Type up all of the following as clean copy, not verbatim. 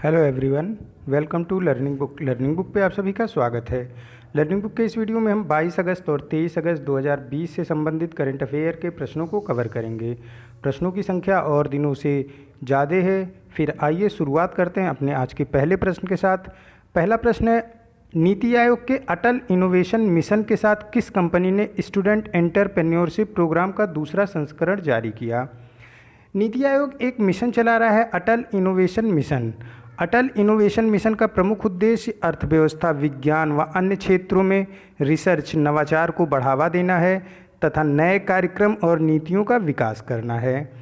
Hello everyone, welcome to learning book पे आप सभी का स्वागत है। लर्निंग बुक के इस वीडियो में हम 22 अगस्त और 23 अगस्त 2020 से संबंधित करंट अफेयर के प्रश्नों को कवर करेंगे। प्रश्नों की संख्या और दिनों से ज़्यादा है। फिर आइए शुरुआत करते हैं अपने आज के पहले प्रश्न के साथ। पहला प्रश्न है, नीति आयोग के अटल इनोवेशन मिशन के साथ किस कंपनी ने स्टूडेंट एंटरप्रेन्योरशिप प्रोग्राम का दूसरा संस्करण जारी किया? नीति आयोग एक मिशन चला रहा है, अटल इनोवेशन मिशन। अटल इनोवेशन मिशन का प्रमुख उद्देश्य अर्थव्यवस्था, विज्ञान व अन्य क्षेत्रों में रिसर्च, नवाचार को बढ़ावा देना है तथा नए कार्यक्रम और नीतियों का विकास करना है।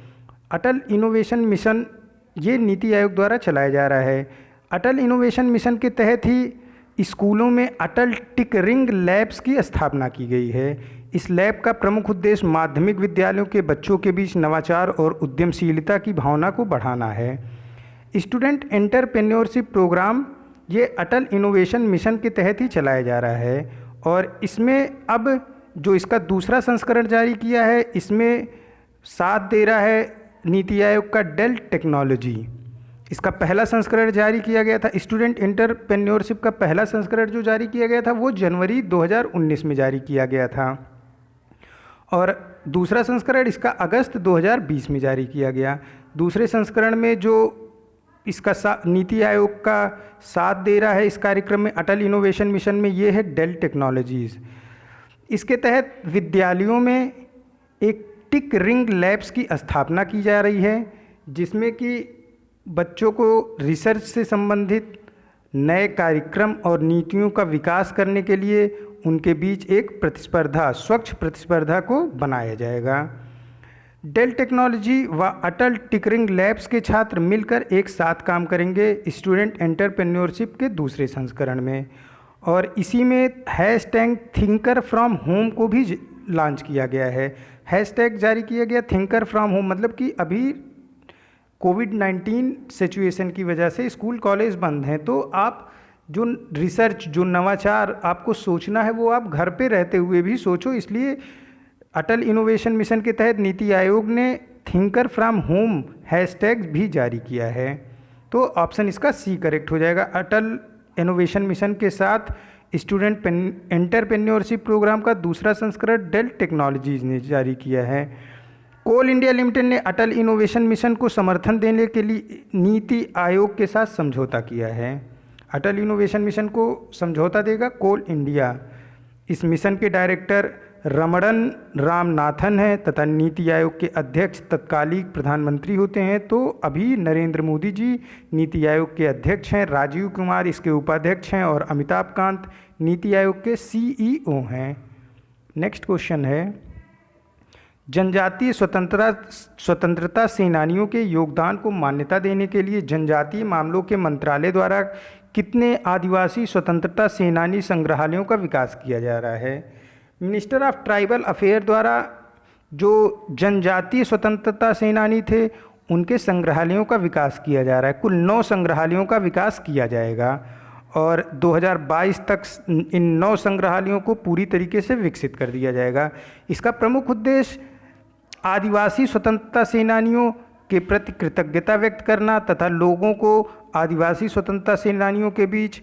अटल इनोवेशन मिशन ये नीति आयोग द्वारा चलाया जा रहा है। अटल इनोवेशन मिशन के तहत ही स्कूलों में अटल टिकरिंग लैब्स की स्थापना की गई है। इस लैब का प्रमुख उद्देश्य माध्यमिक विद्यालयों के बच्चों के बीच नवाचार और उद्यमशीलता की भावना को बढ़ाना है। स्टूडेंट एंटरप्रेन्योरशिप प्रोग्राम ये अटल इनोवेशन मिशन के तहत ही चलाया जा रहा है और इसमें अब जो इसका दूसरा संस्करण जारी किया है, इसमें साथ दे रहा है नीति आयोग का डेल टेक्नोलॉजी। इसका पहला संस्करण जारी किया गया था, स्टूडेंट एंटरप्रेन्योरशिप का पहला संस्करण जो जारी किया गया था वो जनवरी 2019 में जारी किया गया था और दूसरा संस्करण इसका अगस्त 2020 में जारी किया गया। दूसरे संस्करण में जो इसका नीति आयोग का साथ दे रहा है इस कार्यक्रम में, अटल इनोवेशन मिशन में, ये है डेल टेक्नोलॉजीज़। इसके तहत विद्यालयों में एक टिक रिंग लैब्स की स्थापना की जा रही है, जिसमें कि बच्चों को रिसर्च से संबंधित नए कार्यक्रम और नीतियों का विकास करने के लिए उनके बीच एक प्रतिस्पर्धा, स्वच्छ प्रतिस्पर्धा को बनाया जाएगा। डेल टेक्नोलॉजी व अटल टिकरिंग लैब्स के छात्र मिलकर एक साथ काम करेंगे स्टूडेंट एंटरप्रेन्योरशिप के दूसरे संस्करण में, और इसी में हैशटैग थिंकर फ्रॉम होम को भी लॉन्च किया गया है। हैशटैग जारी किया गया थिंकर फ्रॉम होम, मतलब कि अभी कोविड-19 सिचुएशन की वजह से स्कूल कॉलेज बंद हैं, तो आप जो रिसर्च, जो नवाचार आपको सोचना है वो आप घर पे रहते हुए भी सोचो। इसलिए अटल इनोवेशन मिशन के तहत नीति आयोग ने थिंकर फ्रॉम होम हैशटैग भी जारी किया है। तो ऑप्शन इसका सी करेक्ट हो जाएगा। अटल इनोवेशन मिशन के साथ स्टूडेंट एंटरप्रेन्योरशिप प्रोग्राम का दूसरा संस्करण डेल टेक्नोलॉजीज ने जारी किया है। कोल इंडिया लिमिटेड ने अटल इनोवेशन मिशन को समर्थन देने के लिए नीति आयोग के साथ समझौता किया है। अटल इनोवेशन मिशन को समझौता देगा कोल इंडिया। इस मिशन के डायरेक्टर रमणन रामनाथन हैं तथा नीति आयोग के अध्यक्ष तत्कालीन प्रधानमंत्री होते हैं। तो अभी नरेंद्र मोदी जी नीति आयोग के अध्यक्ष हैं, राजीव कुमार इसके उपाध्यक्ष हैं और अमिताभ कांत नीति आयोग के सीईओ हैं। नेक्स्ट क्वेश्चन है, जनजातीय स्वतंत्रता सेनानियों के योगदान को मान्यता देने के लिए जनजातीय मामलों के मंत्रालय द्वारा कितने आदिवासी स्वतंत्रता सेनानी संग्रहालयों का विकास किया जा रहा है? मिनिस्टर ऑफ ट्राइबल अफेयर द्वारा जो जनजातीय स्वतंत्रता सेनानी थे उनके संग्रहालयों का विकास किया जा रहा है। कुल 9 संग्रहालयों का विकास किया जाएगा और 2022 तक इन 9 संग्रहालयों को पूरी तरीके से विकसित कर दिया जाएगा। इसका प्रमुख उद्देश्य आदिवासी स्वतंत्रता सेनानियों के प्रति कृतज्ञता व्यक्त करना तथा लोगों को आदिवासी स्वतंत्रता सेनानियों के बीच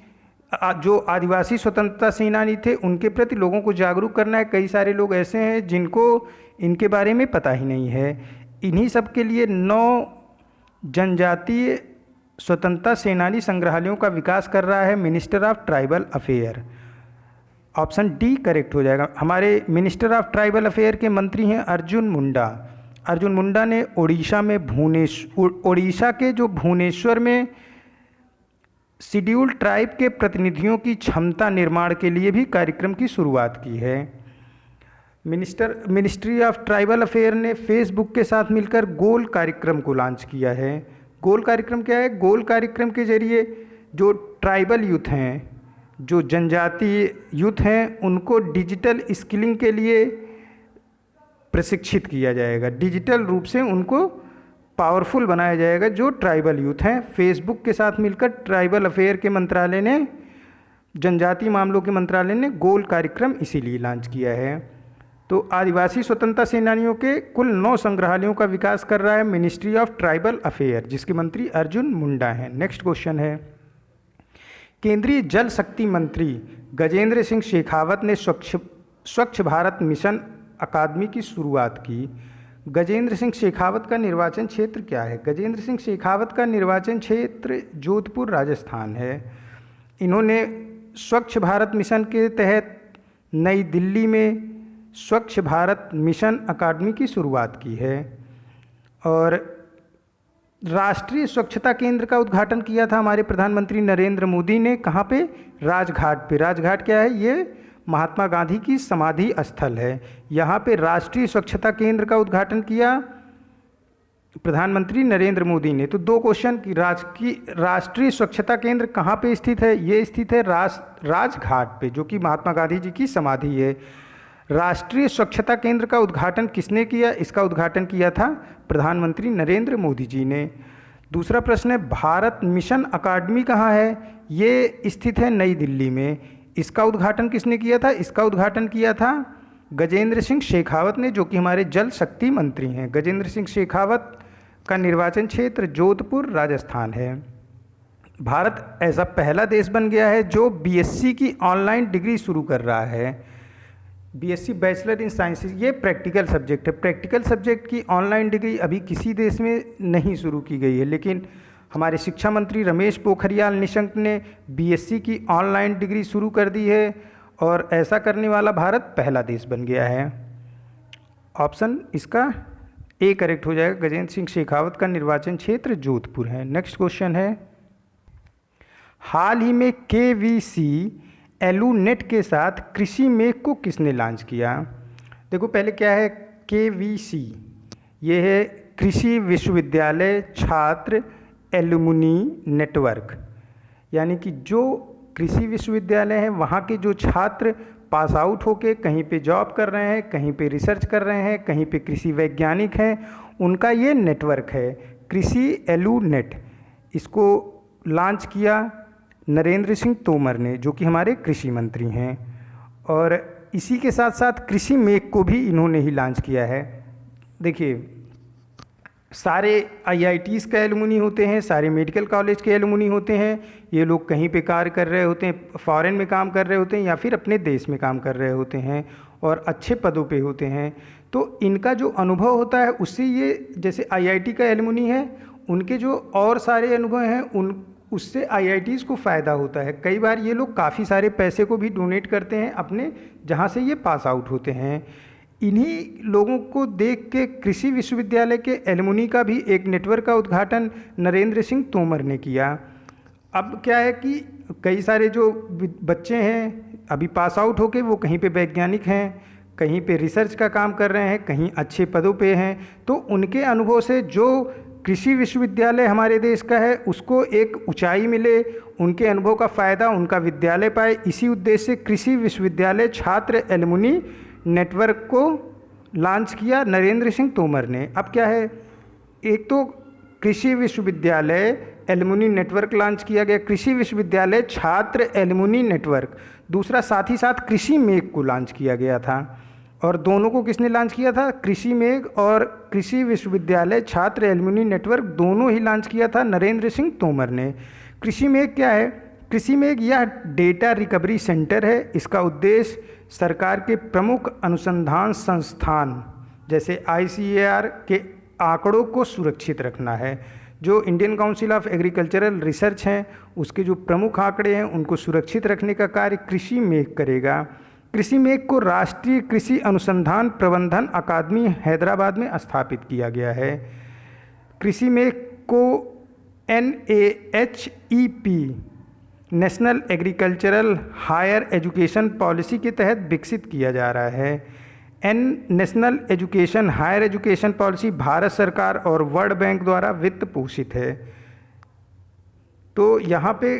जो आदिवासी स्वतंत्रता सेनानी थे उनके प्रति लोगों को जागरूक करना है। कई सारे लोग ऐसे हैं जिनको इनके बारे में पता ही नहीं है। इन्हीं सब के लिए 9 जनजातीय स्वतंत्रता सेनानी संग्रहालयों का विकास कर रहा है minister of tribal affair. Option D correct हो जाएगा। हमारे मिनिस्टर ऑफ ट्राइबल अफेयर के मंत्री हैं अर्जुन मुंडा। अर्जुन मुंडा ने ओडिशा के जो भुवनेश्वर में शेड्यूल्ड ट्राइब के प्रतिनिधियों की क्षमता निर्माण के लिए भी कार्यक्रम की शुरुआत की है। मिनिस्ट्री ऑफ ट्राइबल अफेयर ने फेसबुक के साथ मिलकर गोल कार्यक्रम को लॉन्च किया है। गोल कार्यक्रम क्या है? गोल कार्यक्रम के जरिए जो ट्राइबल यूथ हैं, जो जनजातीय यूथ हैं, उनको डिजिटल स्किलिंग के लिए प्रशिक्षित किया जाएगा। डिजिटल रूप से उनको पावरफुल बनाया जाएगा जो ट्राइबल यूथ हैं। फेसबुक के साथ मिलकर ट्राइबल अफेयर के मंत्रालय ने, जनजातीय मामलों के मंत्रालय ने गोल कार्यक्रम इसीलिए लॉन्च किया है। तो आदिवासी स्वतंत्रता सेनानियों के कुल 9 संग्रहालयों का विकास कर रहा है मिनिस्ट्री ऑफ ट्राइबल अफेयर, जिसके मंत्री अर्जुन मुंडा हैं। नेक्स्ट क्वेश्चन है, केंद्रीय जल शक्ति मंत्री गजेंद्र सिंह शेखावत ने स्वच्छ भारत मिशन अकादमी की शुरुआत की। गजेंद्र सिंह शेखावत का निर्वाचन क्षेत्र क्या है? गजेंद्र सिंह शेखावत का निर्वाचन क्षेत्र जोधपुर राजस्थान है। इन्होंने स्वच्छ भारत मिशन के तहत नई दिल्ली में स्वच्छ भारत मिशन अकादमी की शुरुआत की है और राष्ट्रीय स्वच्छता केंद्र का उद्घाटन किया था हमारे प्रधानमंत्री नरेंद्र मोदी ने। कहाँ पे? राजघाट पे। राजघाट क्या है? ये महात्मा गांधी की समाधि स्थल है। यहाँ पे राष्ट्रीय स्वच्छता केंद्र का उद्घाटन किया प्रधानमंत्री नरेंद्र मोदी ने। तो 2 क्वेश्चन की राष्ट्रीय स्वच्छता केंद्र कहाँ पे स्थित है? ये स्थित है राजघाट पे, जो कि महात्मा गांधी जी की समाधि है। राष्ट्रीय स्वच्छता केंद्र का उद्घाटन किसने किया? इसका उद्घाटन किया था प्रधानमंत्री नरेंद्र मोदी जी ने। दूसरा प्रश्न है, भारत मिशन अकादमी कहाँ है? ये स्थित है नई दिल्ली में। इसका उद्घाटन किसने किया था? इसका उद्घाटन किया था गजेंद्र सिंह शेखावत ने, जो कि हमारे जल शक्ति मंत्री हैं। गजेंद्र सिंह शेखावत का निर्वाचन क्षेत्र जोधपुर राजस्थान है। भारत ऐसा पहला देश बन गया है जो बीएससी की ऑनलाइन डिग्री शुरू कर रहा है। बीएससी बैचलर इन साइंसेज, ये प्रैक्टिकल सब्जेक्ट है। प्रैक्टिकल सब्जेक्ट की ऑनलाइन डिग्री अभी किसी देश में नहीं शुरू की गई है, लेकिन हमारे शिक्षा मंत्री रमेश पोखरियाल निशंक ने बीएससी की ऑनलाइन डिग्री शुरू कर दी है और ऐसा करने वाला भारत पहला देश बन गया है। ऑप्शन इसका ए करेक्ट हो जाएगा। गजेंद्र सिंह शेखावत का निर्वाचन क्षेत्र जोधपुर है। नेक्स्ट क्वेश्चन है, हाल ही में केवीसी एलूनेट के साथ कृषि मेघ को किसने लॉन्च किया? देखो पहले क्या है केवीसी, ये है कृषि विश्वविद्यालय छात्र एलुमनी नेटवर्क, यानी कि जो कृषि विश्वविद्यालय हैं वहाँ के जो छात्र पास आउट होके कहीं पे जॉब कर रहे हैं, कहीं पे रिसर्च कर रहे हैं, कहीं पे कृषि वैज्ञानिक हैं, उनका ये नेटवर्क है कृषि एलूनेट। इसको लॉन्च किया नरेंद्र सिंह तोमर ने, जो कि हमारे कृषि मंत्री हैं, और इसी के साथ साथ कृषि मेघ को भी इन्होंने ही लॉन्च किया है। देखिए सारे आईआईटीज़ का एलुमनी होते हैं, सारे मेडिकल कॉलेज के एलुमनी होते हैं। ये लोग कहीं पे कार्य कर रहे होते हैं, फॉरेन में काम कर रहे होते हैं या फिर अपने देश में काम कर रहे होते हैं और अच्छे पदों पे होते हैं। तो इनका जो अनुभव होता है उससे ये, जैसे आईआईटी का एलुमनी है, उनके जो और सारे अनुभव हैं उससे आईआईटीज़ को फ़ायदा होता है। कई बार ये लोग काफ़ी सारे पैसे को भी डोनेट करते हैं अपने जहाँ से ये पास आउट होते हैं। इन्हीं लोगों को देख के कृषि विश्वविद्यालय के एलुमनी का भी एक नेटवर्क का उद्घाटन नरेंद्र सिंह तोमर ने किया। अब क्या है कि कई सारे जो बच्चे हैं अभी पास आउट होके वो कहीं पे वैज्ञानिक हैं, कहीं पे रिसर्च का काम कर रहे हैं, कहीं अच्छे पदों पे हैं, तो उनके अनुभव से जो कृषि विश्वविद्यालय हमारे देश का है उसको एक ऊंचाई मिले, उनके अनुभव का फ़ायदा उनका विद्यालय पाए। इसी उद्देश्य से कृषि विश्वविद्यालय छात्र एलुमनी नेटवर्क को लॉन्च किया नरेंद्र सिंह तोमर ने। अब क्या है, एक तो कृषि विश्वविद्यालय एलुमनी नेटवर्क लॉन्च किया गया, कृषि विश्वविद्यालय छात्र एलुमनी नेटवर्क, दूसरा साथ ही साथ कृषि मेघ को लॉन्च किया गया था। और दोनों को किसने लॉन्च किया था? कृषि मेघ और कृषि विश्वविद्यालय छात्र एलुमनी नेटवर्क दोनों ही लॉन्च किया था नरेंद्र सिंह तोमर ने। कृषि मेघ क्या है? कृषि मेघ यह डेटा रिकवरी सेंटर है। इसका उद्देश्य सरकार के प्रमुख अनुसंधान संस्थान जैसे आईसीएआर के आंकड़ों को सुरक्षित रखना है। जो Indian council of agricultural research हैं उसके जो प्रमुख आंकड़े हैं उनको सुरक्षित रखने का कार्य कृषि मेघ करेगा। कृषि मेघ को राष्ट्रीय कृषि अनुसंधान प्रबंधन अकादमी हैदराबाद में स्थापित किया गया है। कृषि मेघ को NAHEP national agricultural higher education policy के तहत विकसित किया जा रहा है। National education higher education policy Bharat सरकार और वर्ल्ड बैंक द्वारा वित्त पोषित है। तो यहाँ पे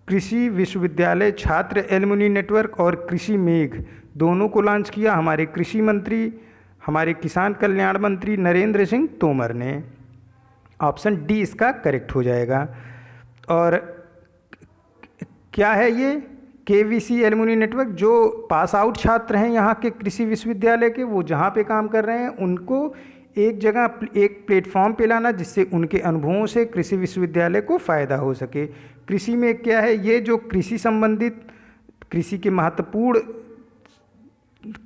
कृषि विश्वविद्यालय छात्र एलुमनी नेटवर्क और कृषि मेघ दोनों को लॉन्च किया हमारे कृषि मंत्री, हमारे किसान कल्याण मंत्री नरेंद्र सिंह तोमर ने। ऑप्शन डी इसका करेक्ट हो जाएगा। और क्या है ये KVC एलुमनी नेटवर्क, जो पास आउट छात्र हैं यहाँ के कृषि विश्वविद्यालय के, वो जहाँ पे काम कर रहे हैं उनको एक जगह एक प्लेटफॉर्म पे लाना जिससे उनके अनुभवों से कृषि विश्वविद्यालय को फ़ायदा हो सके। कृषि में क्या है, ये जो कृषि संबंधित कृषि के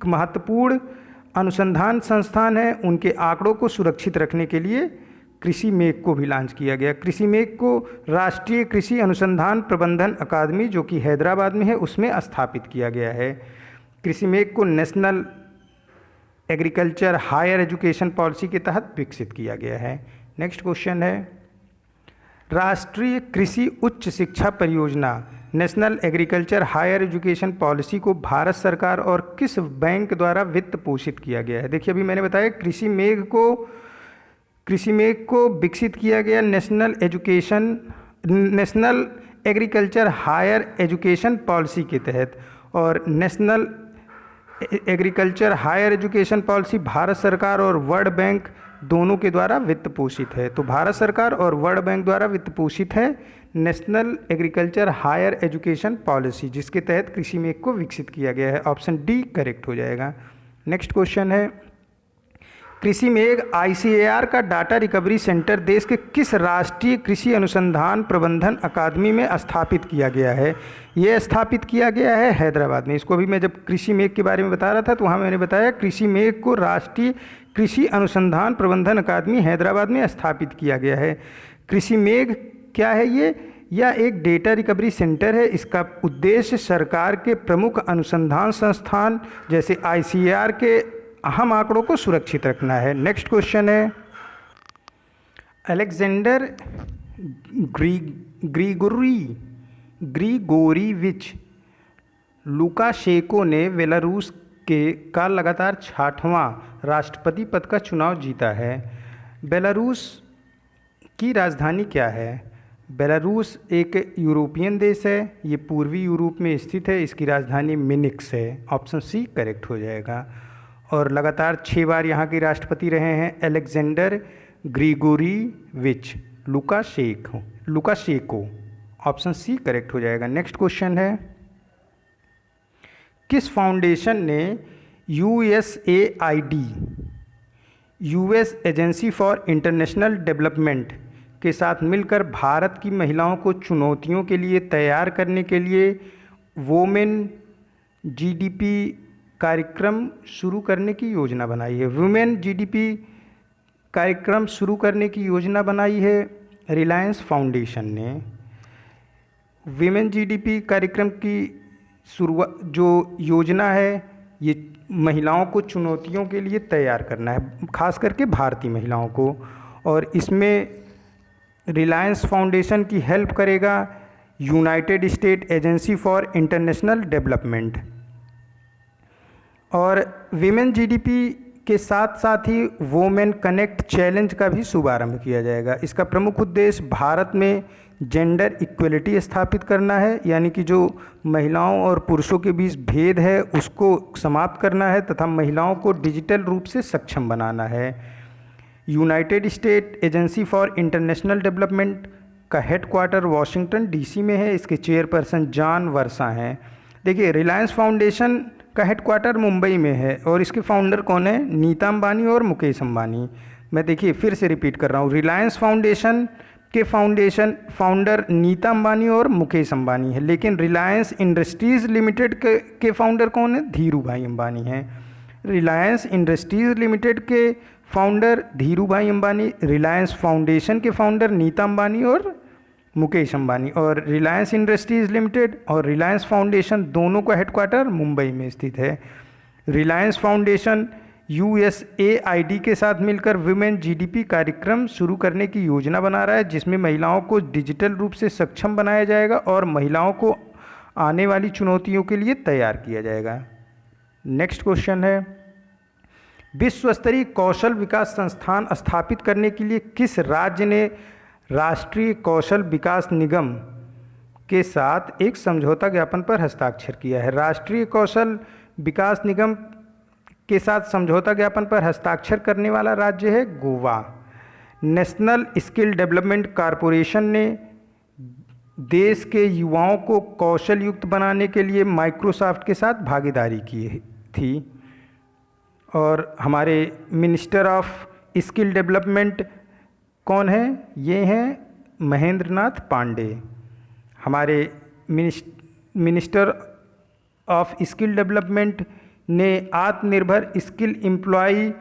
महत्वपूर्ण अनुसंधान संस्थान हैं उनके आंकड़ों को सुरक्षित रखने के लिए कृषि मेघ को भी लॉन्च किया गया। कृषि मेघ को राष्ट्रीय कृषि अनुसंधान प्रबंधन अकादमी जो कि हैदराबाद में है उसमें स्थापित किया गया है। कृषि मेघ को national agriculture higher education policy के तहत विकसित किया गया है। नेक्स्ट क्वेश्चन है, राष्ट्रीय कृषि उच्च शिक्षा परियोजना national agriculture higher education policy को भारत सरकार और किस बैंक द्वारा वित्त पोषित किया गया है। देखिए, अभी मैंने बताया कृषि मेघ को विकसित किया गया national agriculture higher education policy के तहत, और national agriculture higher education policy Bharat सरकार और वर्ल्ड बैंक दोनों के द्वारा वित्त पोषित है। तो भारत सरकार और वर्ल्ड बैंक द्वारा वित्त पोषित है national agriculture higher education policy, जिसके तहत कृषि मेघ को विकसित किया गया है। ऑप्शन डी करेक्ट हो जाएगा। नेक्स्ट क्वेश्चन है, कृषि मेघ ICAR का डाटा रिकवरी सेंटर देश के किस राष्ट्रीय कृषि अनुसंधान प्रबंधन अकादमी में स्थापित किया गया है। ये स्थापित किया गया है हैदराबाद में। इसको भी मैं जब कृषि मेघ के बारे में बता रहा था तो वहाँ मैंने बताया कृषि मेघ को राष्ट्रीय कृषि अनुसंधान प्रबंधन अकादमी हैदराबाद में स्थापित किया गया है। कृषि मेघ क्या है, यह एक डेटा रिकवरी सेंटर है। इसका उद्देश्य सरकार के प्रमुख अनुसंधान संस्थान जैसे ICAR के अहम आंकड़ों को सुरक्षित रखना है। नेक्स्ट क्वेश्चन है, अलेक्जेंडर ग्रिगोरीविच लुकाशेंको ने बेलारूस का लगातार 6वां राष्ट्रपति पद का चुनाव जीता है। बेलारूस की राजधानी क्या है। बेलारूस एक यूरोपियन देश है, ये पूर्वी यूरोप में स्थित है। इसकी राजधानी मिन्स्क है। ऑप्शन सी करेक्ट हो जाएगा। और लगातार 6 बार यहाँ के राष्ट्रपति रहे हैं Alexander Grigorievich Lukashenko. Option C correct हो जाएगा। नेक्स्ट क्वेश्चन है, किस फाउंडेशन ने USAID US agency for international development के साथ मिलकर भारत की महिलाओं को चुनौतियों के लिए तैयार करने के लिए वोमेन GDP कार्यक्रम शुरू करने की योजना बनाई है। वुमेन GDP कार्यक्रम शुरू करने की योजना बनाई है रिलायंस फाउंडेशन ने। वुमेन GDP कार्यक्रम की शुरुआत जो योजना है ये महिलाओं को चुनौतियों के लिए तैयार करना है, खास करके भारतीय महिलाओं को, और इसमें रिलायंस फाउंडेशन की हेल्प करेगा United state agency for international development. और विमेन GDP के साथ साथ ही वोमेन कनेक्ट चैलेंज का भी शुभारंभ किया जाएगा। इसका प्रमुख उद्देश्य भारत में जेंडर इक्वलिटी स्थापित करना है, यानी कि जो महिलाओं और पुरुषों के बीच भेद है उसको समाप्त करना है तथा महिलाओं को डिजिटल रूप से सक्षम बनाना है। United state agency for international development का हेडक्वार्टर वाशिंगटन DC में है। इसके चेयरपर्सन जॉन वर्सा हैं। देखिए, रिलायंस फाउंडेशन का हेडक्वार्टर मुंबई में है और इसके फाउंडर कौन है, नीता अंबानी और मुकेश अंबानी। मैं देखिए फिर से रिपीट कर रहा हूँ, रिलायंस फाउंडेशन के फाउंडर नीता अंबानी और मुकेश अंबानी है, लेकिन रिलायंस इंडस्ट्रीज़ लिमिटेड के फाउंडर कौन है, धीरू भाई अंबानी हैं। रिलायंस इंडस्ट्रीज़ लिमिटेड के फाउंडर धीरू भाई अंबानी, रिलायंस फाउंडेशन के फाउंडर नीता अंबानी और मुकेश अंबानी, और रिलायंस इंडस्ट्रीज़ लिमिटेड और रिलायंस फाउंडेशन दोनों का हेडक्वार्टर मुंबई में स्थित है। रिलायंस फाउंडेशन USAID के साथ मिलकर वुमेन GDP कार्यक्रम शुरू करने की योजना बना रहा है, जिसमें महिलाओं को डिजिटल रूप से सक्षम बनाया जाएगा और महिलाओं को आने वाली चुनौतियों के लिए तैयार किया जाएगा। नेक्स्ट क्वेश्चन है, विश्व स्तरीय कौशल विकास संस्थान स्थापित करने के लिए किस राज्य ने राष्ट्रीय कौशल विकास निगम के साथ एक समझौता ज्ञापन पर हस्ताक्षर किया है। राष्ट्रीय कौशल विकास निगम के साथ समझौता ज्ञापन पर हस्ताक्षर करने वाला राज्य है Goa. National skill development corporation ने देश के युवाओं को कौशल युक्त बनाने के लिए माइक्रोसॉफ्ट के साथ भागीदारी की थी। और हमारे मिनिस्टर ऑफ स्किल डेवलपमेंट कौन है? ये हैं महेंद्र नाथ पांडे। हमारे मिनिस्टर ऑफ स्किल डेवलपमेंट ने आत्मनिर्भर स्किल एम्प्लॉय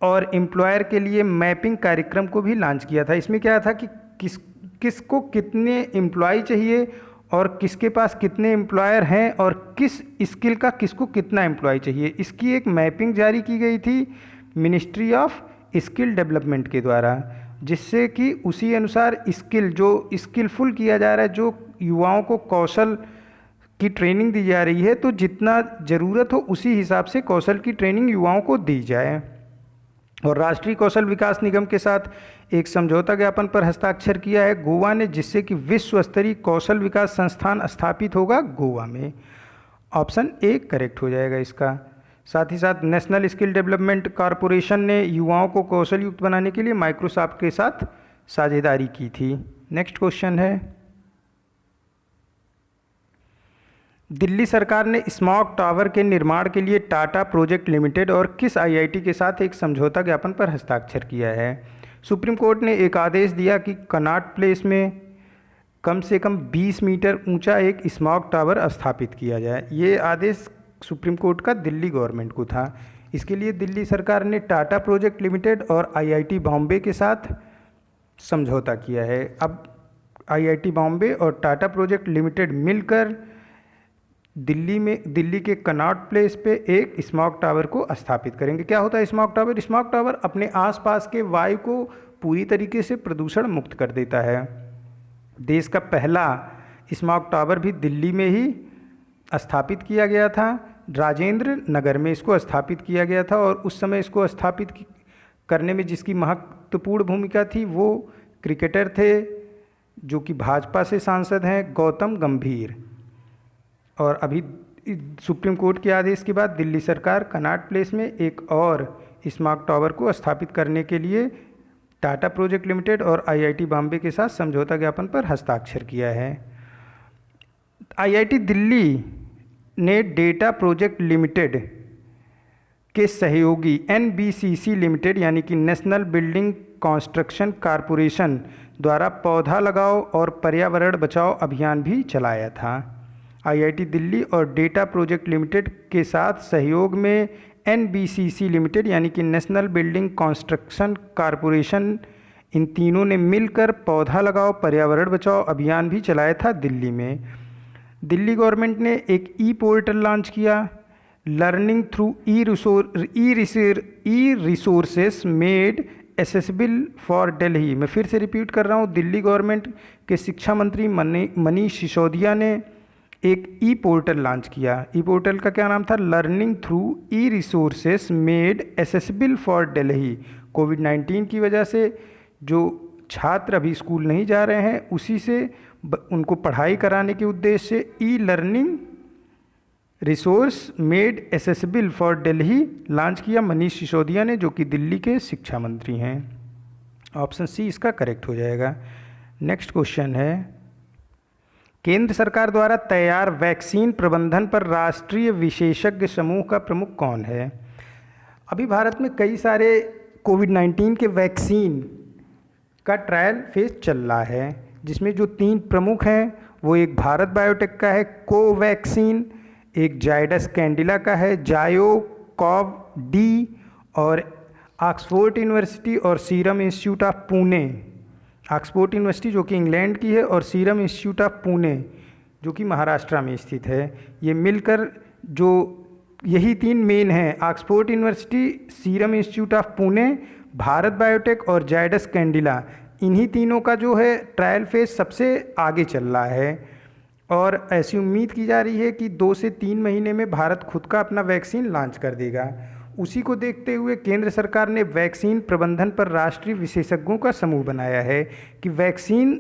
और एम्प्लॉयर के लिए मैपिंग कार्यक्रम को भी लॉन्च किया था। इसमें क्या था कि किसको कितने एम्प्लॉय चाहिए और किसके पास कितने एम्प्लॉयर हैं और किस स्किल का किसको कितना एम्प्लॉय चाहिए, इसकी एक मैपिंग जारी की गई थी मिनिस्ट्री ऑफ स्किल डेवलपमेंट के द्वारा, जिससे कि उसी अनुसार स्किल जो स्किलफुल किया जा रहा है, जो युवाओं को कौशल की ट्रेनिंग दी जा रही है, तो जितना ज़रूरत हो उसी हिसाब से कौशल की ट्रेनिंग युवाओं को दी जाए। और राष्ट्रीय कौशल विकास निगम के साथ एक समझौता ज्ञापन पर हस्ताक्षर किया है गोवा ने, जिससे कि विश्व स्तरीय कौशल विकास संस्थान स्थापित होगा गोवा में। ऑप्शन ए करेक्ट हो जाएगा इसका। साथ ही साथ नेशनल स्किल डेवलपमेंट कॉरपोरेशन ने युवाओं को कौशल युक्त बनाने के लिए माइक्रोसॉफ्ट के साथ साझेदारी की थी। नेक्स्ट क्वेश्चन है, दिल्ली सरकार ने स्मॉग टावर के निर्माण के लिए टाटा प्रोजेक्ट लिमिटेड और किस आईआईटी के साथ एक समझौता ज्ञापन पर हस्ताक्षर किया है? सुप्रीम कोर्ट ने एक आदेश दिया कि कनॉट प्लेस में कम से कम 20 मीटर ऊंचा एक स्मॉग टावर स्थापित किया जाए। ये आदेश सुप्रीम कोर्ट का दिल्ली गवर्नमेंट को था। इसके लिए दिल्ली सरकार ने टाटा प्रोजेक्ट लिमिटेड और आईआईटी बॉम्बे के साथ समझौता किया है। अब आईआईटी बॉम्बे और टाटा प्रोजेक्ट लिमिटेड मिलकर दिल्ली के कनॉट प्लेस पे एक स्मॉग टावर को स्थापित करेंगे। क्या होता है स्मॉग टावर? स्मॉग टावर अपने आसपास के वायु को पूरी तरीके से प्रदूषण मुक्त कर देता है। देश का पहला स्मॉग टावर भी दिल्ली में ही स्थापित किया गया था, राजेंद्र नगर में इसको स्थापित किया गया था। और उस समय इसको स्थापित करने में जिसकी महत्वपूर्ण भूमिका थी वो क्रिकेटर थे जो कि भाजपा से सांसद हैं, गौतम गंभीर। और अभी सुप्रीम कोर्ट के आदेश के बाद दिल्ली सरकार कनॉट प्लेस में एक और स्मॉग टावर को स्थापित करने के लिए टाटा प्रोजेक्ट लिमिटेड और आईआईटी बॉम्बे के साथ समझौता ज्ञापन पर हस्ताक्षर किया है। आईआईटी दिल्ली ने डेटा प्रोजेक्ट लिमिटेड के सहयोगी एनबीसीसी लिमिटेड यानी कि नेशनल बिल्डिंग कंस्ट्रक्शन कॉरपोरेशन द्वारा पौधा लगाओ और पर्यावरण बचाओ अभियान भी चलाया था। आईआईटी दिल्ली और डेटा प्रोजेक्ट लिमिटेड के साथ सहयोग में एनबीसीसी लिमिटेड यानी कि नेशनल बिल्डिंग कंस्ट्रक्शन कॉरपोरेशन, इन तीनों ने मिलकर पौधा लगाओ पर्यावरण बचाओ अभियान भी चलाया था दिल्ली में। दिल्ली गवर्नमेंट ने एक ई पोर्टल लॉन्च किया, learning through e resources made accessible for Delhi. मैं फिर से रिपीट कर रहा हूँ, दिल्ली गवर्नमेंट के शिक्षा मंत्री मनीष सिसोदिया ने एक ई पोर्टल लॉन्च किया। ई पोर्टल का क्या नाम था? Learning through e resources made accessible for Delhi. कोविड-19 की वजह से जो छात्र अभी स्कूल नहीं जा रहे हैं, उसी से उनको पढ़ाई कराने के उद्देश्य से e learning resource made accessible for Delhi launch किया मनीष सिसोदिया ने, जो कि दिल्ली के शिक्षा मंत्री हैं। ऑप्शन सी इसका करेक्ट हो जाएगा। नेक्स्ट क्वेश्चन है, केंद्र सरकार द्वारा तैयार वैक्सीन प्रबंधन पर राष्ट्रीय विशेषज्ञ समूह का प्रमुख कौन है? अभी भारत में कई सारे कोविड-19 के वैक्सीन का ट्रायल फेज चल रहा है, जिसमें जो 3 प्रमुख हैं वो एक भारत बायोटेक का है कोवैक्सीन, एक जायडस कैंडिला का है जायोकॉव डी, और ऑक्सफोर्ड यूनिवर्सिटी और serum institute of Pune, Oxford university जो कि इंग्लैंड की है और सीरम इंस्टीट्यूट ऑफ पुणे जो कि महाराष्ट्र में स्थित है, ये मिलकर जो यही 3 मेन हैं, Oxford university, serum institute of Pune, Bharat biotech और जायडस कैंडिला, इन्हीं तीनों का जो है ट्रायल फेज सबसे आगे चल रहा है। और ऐसी उम्मीद की जा रही है कि 2 से 3 महीने में भारत खुद का अपना वैक्सीन लॉन्च कर देगा। उसी को देखते हुए केंद्र सरकार ने वैक्सीन प्रबंधन पर राष्ट्रीय विशेषज्ञों का समूह बनाया है कि वैक्सीन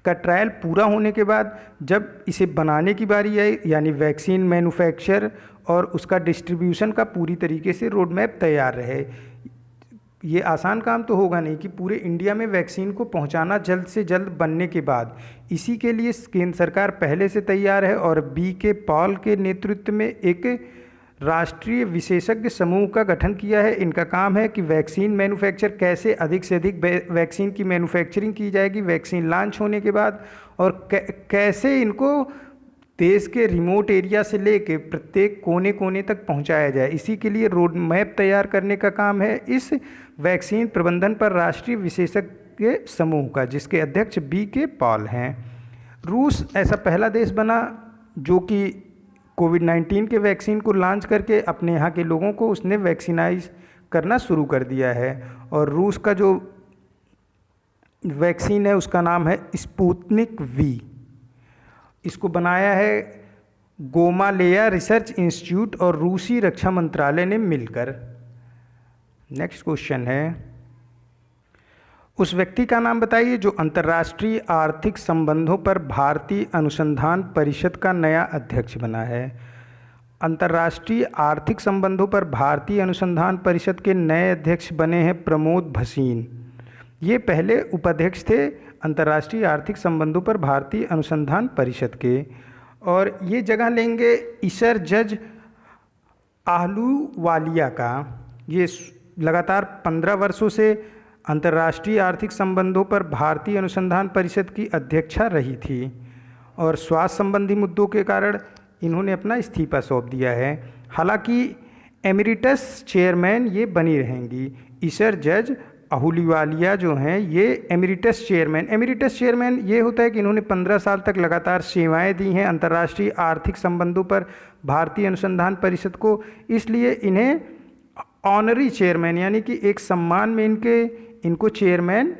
का ट्रायल पूरा होने के बाद जब इसे बनाने की बारी आई, यानी वैक्सीन मैन्युफैक्चर और उसका डिस्ट्रीब्यूशन का पूरी तरीके से रोड मैप तैयार रहे, ये आसान काम तो होगा नहीं कि पूरे इंडिया में वैक्सीन को पहुंचाना जल्द से जल्द बनने के बाद। इसी के लिए केंद्र सरकार पहले से तैयार है और बी के पॉल के नेतृत्व में एक राष्ट्रीय विशेषज्ञ समूह का गठन किया है। इनका काम है कि वैक्सीन मैन्युफैक्चर कैसे अधिक से अधिक वैक्सीन की मैन्युफैक्चरिंग की जाएगी वैक्सीन लॉन्च होने के बाद, और कैसे इनको देश के रिमोट एरिया से लेके प्रत्येक कोने कोने तक पहुंचाया जाए। इसी के लिए रोड मैप तैयार करने का काम है इस वैक्सीन प्रबंधन पर राष्ट्रीय विशेषज्ञ समूह का, जिसके अध्यक्ष बी के पॉल हैं। रूस ऐसा पहला देश बना जो कि कोविड-19 के वैक्सीन को लॉन्च करके अपने यहाँ के लोगों को उसने वैक्सीनाइज करना शुरू कर दिया है। और रूस का जो वैक्सीन है उसका नाम है स्पुतनिक वी। इसको बनाया है गोमालेया रिसर्च इंस्टीट्यूट और रूसी रक्षा मंत्रालय ने मिलकर। नेक्स्ट क्वेश्चन है, उस व्यक्ति का नाम बताइए जो अंतर्राष्ट्रीय आर्थिक संबंधों पर भारतीय अनुसंधान परिषद का नया अध्यक्ष बना है। अंतर्राष्ट्रीय आर्थिक संबंधों पर भारतीय अनुसंधान परिषद के नए अध्यक्ष बने हैं प्रमोद भसीन। ये पहले उपाध्यक्ष थे अंतर्राष्ट्रीय आर्थिक संबंधों पर भारतीय अनुसंधान परिषद के, और ये जगह लेंगे ईशर जज आहलूवालिया का। ये लगातार 15 वर्षों से अंतर्राष्ट्रीय आर्थिक संबंधों पर भारतीय अनुसंधान परिषद की अध्यक्षा रही थी और स्वास्थ्य संबंधी मुद्दों के कारण इन्होंने अपना इस्तीफा सौंप दिया है। हालांकि एमिरिटस चेयरमैन ये बनी रहेंगी। ईशर जज आहलूवालिया जो हैं ये एमिरिटस चेयरमैन ये होता है कि इन्होंने 15 साल तक लगातार सेवाएं दी हैं अंतर्राष्ट्रीय आर्थिक संबंधों पर भारतीय अनुसंधान परिषद को, इसलिए इन्हें ऑनरी चेयरमैन यानी कि एक सम्मान में इनको चेयरमैन,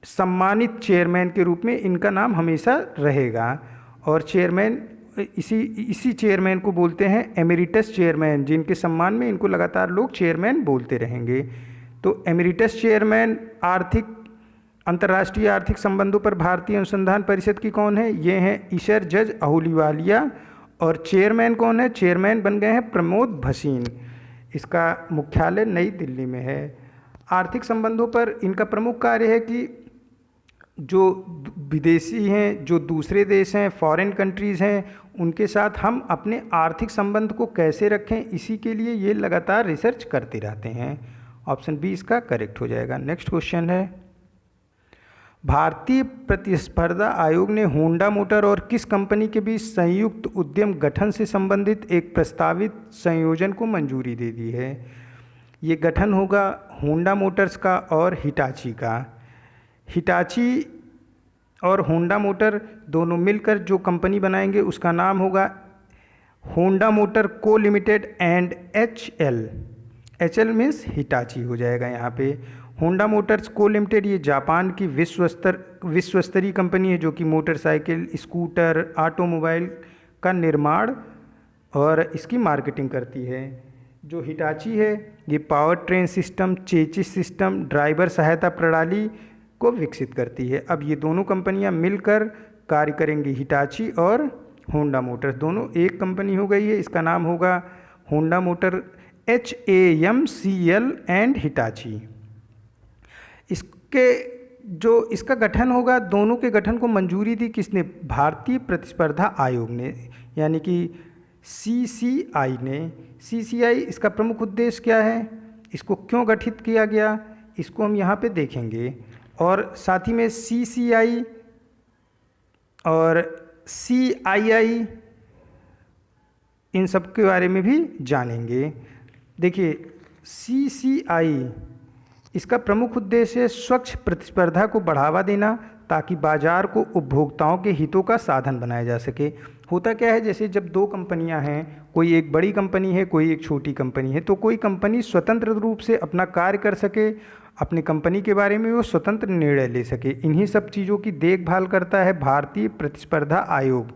सम्मानित चेयरमैन के रूप में इनका नाम हमेशा रहेगा। और चेयरमैन इसी चेयरमैन को बोलते हैं एमिरिटस चेयरमैन, जिनके सम्मान में इनको लगातार लोग चेयरमैन बोलते रहेंगे। तो एमिरिटस चेयरमैन अंतर्राष्ट्रीय आर्थिक संबंधों पर भारतीय अनुसंधान परिषद की कौन है? ये हैं ईशर जज आहलूवालिया। और चेयरमैन कौन है? चेयरमैन बन गए हैं प्रमोद भसीन। इसका मुख्यालय नई दिल्ली में है। आर्थिक संबंधों पर इनका प्रमुख कार्य है कि जो विदेशी हैं, जो दूसरे देश हैं, फॉरेन कंट्रीज़ हैं, उनके साथ हम अपने आर्थिक संबंध को कैसे रखें, इसी के लिए ये लगातार रिसर्च करते रहते हैं। ऑप्शन बी इसका करेक्ट हो जाएगा। नेक्स्ट क्वेश्चन है, भारतीय प्रतिस्पर्धा आयोग ने होंडा मोटर और किस कंपनी के बीच संयुक्त उद्यम गठन से संबंधित एक प्रस्तावित संयोजन को मंजूरी दे दी है? ये गठन होगा होंडा मोटर्स का और हिटाची का। हिटाची और होंडा मोटर दोनों मिलकर जो कंपनी बनाएंगे उसका नाम होगा होंडा मोटर को limited and HL। HL means Hitachi हो जाएगा यहाँ पे। होंडा मोटर्स को लिमिटेड ये जापान की विश्वस्तरीय कंपनी है जो कि मोटरसाइकिल, स्कूटर, ऑटोमोबाइल का निर्माण और इसकी मार्केटिंग करती है। जो हिटाची है ये power train system, chassis system, driver सहायता प्रणाली को विकसित करती है। अब ये दोनों कंपनियां मिलकर कार्य करेंगी। हिटाची और होंडा मोटर्स दोनों एक कंपनी हो गई है। इसका नाम होगा Honda motor HAMCL and Hitachi. इसका गठन होगा, दोनों के गठन को मंजूरी दी किसने? भारतीय प्रतिस्पर्धा आयोग ने, यानी कि CCI ने। CCI इसका प्रमुख उद्देश्य क्या है, इसको क्यों गठित किया गया, इसको हम यहाँ पे देखेंगे। और साथ ही में CCI और CII इन सब के बारे में भी जानेंगे। देखिए CCI इसका प्रमुख उद्देश्य है स्वच्छ प्रतिस्पर्धा को बढ़ावा देना ताकि बाजार को उपभोक्ताओं के हितों का साधन बनाया जा सके। होता क्या है, जैसे जब दो कंपनियां हैं, कोई एक बड़ी कंपनी है, कोई एक छोटी कंपनी है, तो कोई कंपनी स्वतंत्र रूप से अपना कार्य कर सके, अपनी कंपनी के बारे में वो स्वतंत्र निर्णय ले सके। इन्हीं सब चीज़ों की देखभाल करता है भारतीय प्रतिस्पर्धा आयोग।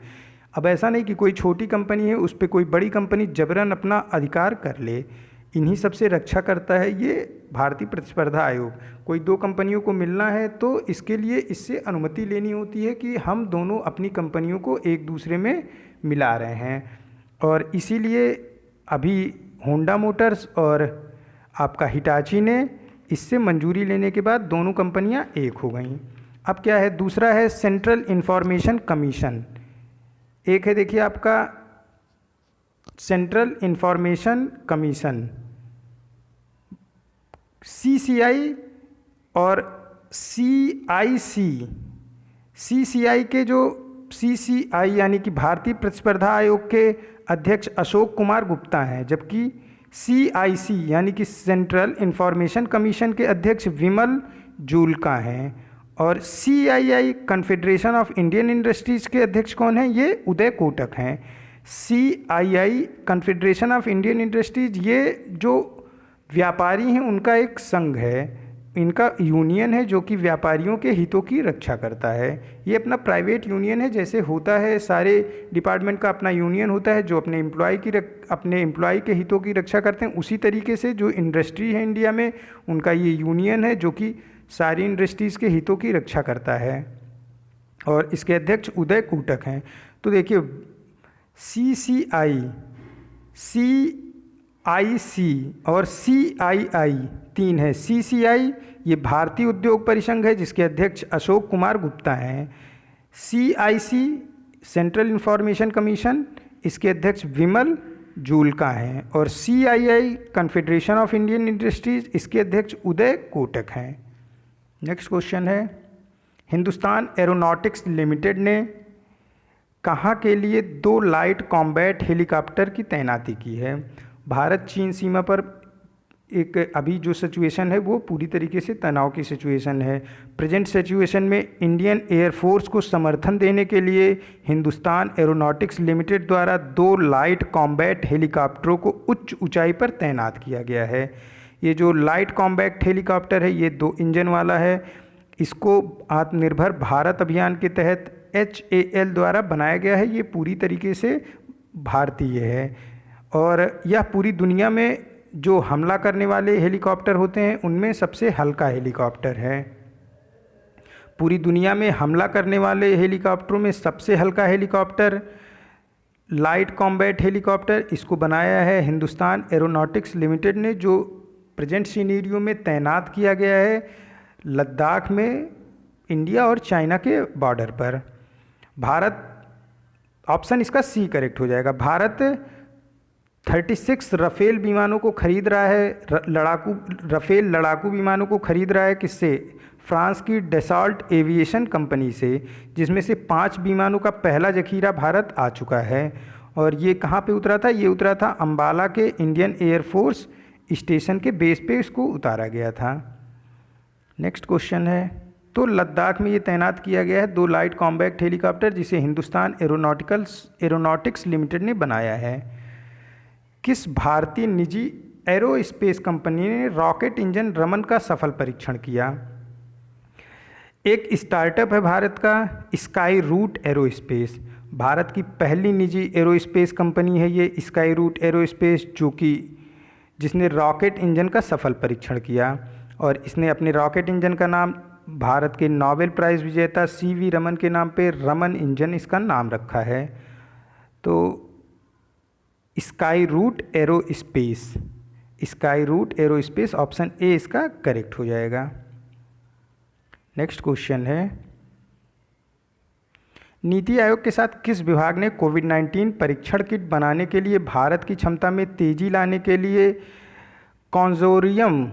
अब ऐसा नहीं कि कोई छोटी कंपनी है उस पर कोई बड़ी कंपनी जबरन अपना अधिकार कर ले, इन्हीं सब से रक्षा करता है ये भारतीय प्रतिस्पर्धा आयोग। कोई दो कंपनियों को मिलना है तो इसके लिए इससे अनुमति लेनी होती है कि हम दोनों अपनी कंपनियों को एक दूसरे में मिला रहे हैं। और इसीलिए अभी होंडा मोटर्स और आपका हिटाची ने इससे मंजूरी लेने के बाद दोनों कंपनियां एक हो गईं। अब क्या है, दूसरा है सेंट्रल इंफॉर्मेशन कमीशन। एक है देखिए आपका सेंट्रल इंफॉर्मेशन कमीशन, CCI और CIC। CCI के जो CCI यानी कि भारतीय प्रतिस्पर्धा आयोग के अध्यक्ष अशोक कुमार गुप्ता हैं, जबकि CIC यानी कि सेंट्रल इंफॉर्मेशन कमीशन के अध्यक्ष विमल जूल्का हैं। और CII confederation of Indian industries के अध्यक्ष कौन हैं, ये उदय कोटक हैं। CII confederation of Indian industries ये जो व्यापारी हैं उनका एक संघ है, इनका यूनियन है जो कि व्यापारियों के हितों की रक्षा करता है। ये अपना प्राइवेट यूनियन है, जैसे होता है सारे डिपार्टमेंट का अपना यूनियन होता है जो अपने एम्प्लॉय के हितों की रक्षा करते हैं। उसी तरीके से जो इंडस्ट्री है इंडिया में, उनका ये यूनियन है जो कि सारी इंडस्ट्रीज़ के हितों की रक्षा करता है और इसके अध्यक्ष उदय कोटक हैं। तो देखिए CCI, CIC और CII तीन है। CCI ये भारतीय उद्योग परिसंघ है जिसके अध्यक्ष अशोक कुमार गुप्ता हैं। CIC सेंट्रल इंफॉर्मेशन कमीशन, इसके अध्यक्ष विमल जूल्का हैं। और CII confederation of Indian industries, इसके अध्यक्ष उदय कोटक हैं। नेक्स्ट क्वेश्चन है, हिंदुस्तान एरोनॉटिक्स लिमिटेड ने कहाँ के लिए 2 लाइट कॉम्बैट हेलीकॉप्टर की तैनाती की है। भारत चीन सीमा पर एक अभी जो सिचुएशन है वो पूरी तरीके से तनाव की सिचुएशन है। प्रेजेंट सिचुएशन में इंडियन एयरफोर्स को समर्थन देने के लिए हिंदुस्तान एरोनॉटिक्स लिमिटेड द्वारा 2 लाइट कॉम्बैट हेलीकॉप्टरों को उच्च ऊंचाई पर तैनात किया गया है। ये जो लाइट कॉम्बैट हेलीकॉप्टर है ये 2 इंजन वाला है। इसको आत्मनिर्भर भारत अभियान के तहत HAL द्वारा बनाया गया है। ये पूरी तरीके से भारतीय है और यह पूरी दुनिया में जो हमला करने वाले हेलीकॉप्टर होते हैं उनमें सबसे हल्का हेलीकॉप्टर है। पूरी दुनिया में हमला करने वाले हेलीकॉप्टरों में सबसे हल्का हेलीकॉप्टर लाइट कॉम्बैट हेलीकॉप्टर, इसको बनाया है हिंदुस्तान एरोनॉटिक्स लिमिटेड ने, जो प्रेजेंट सिनेरियो में तैनात किया गया है लद्दाख में इंडिया और चाइना के बॉर्डर पर। भारत, ऑप्शन इसका C करेक्ट हो जाएगा। भारत 36 राफेल विमानों को खरीद रहा है, राफेल लड़ाकू विमानों को खरीद रहा है। किससे? फ्रांस की डसॉल्ट एविएशन कंपनी से, जिसमें से 5 विमानों का पहला जखीरा भारत आ चुका है। और ये कहाँ पे उतरा था? ये उतरा था अंबाला के इंडियन एयरफोर्स स्टेशन के बेस पे इसको उतारा गया था। नेक्स्ट क्वेश्चन है, तो लद्दाख में ये तैनात किया गया है 2 लाइट कॉम्बैक्ट हेलीकॉप्टर जिसे हिंदुस्तान एरोनॉटिक्स लिमिटेड ने बनाया है। किस भारतीय निजी एरोस्पेस कंपनी ने रॉकेट इंजन रमन का सफल परीक्षण किया? एक स्टार्टअप है भारत का स्काई रूट एरोस्पेस। भारत की पहली निजी एरोस्पेस कंपनी है ये स्काई रूट एरोस्पेस, जो कि जिसने रॉकेट इंजन का सफल परीक्षण किया। और इसने अपने रॉकेट इंजन का नाम भारत के नोबेल प्राइज़ विजेता CV रमन के नाम पे रमन इंजन इसका नाम रखा है। तो skyroot aerospace, skyroot aerospace option A इसका करेक्ट हो जाएगा। नेक्स्ट क्वेश्चन है, नीति आयोग के साथ किस विभाग ने कोविड-19 परीक्षण किट बनाने के लिए भारत की क्षमता में तेजी लाने के लिए consortium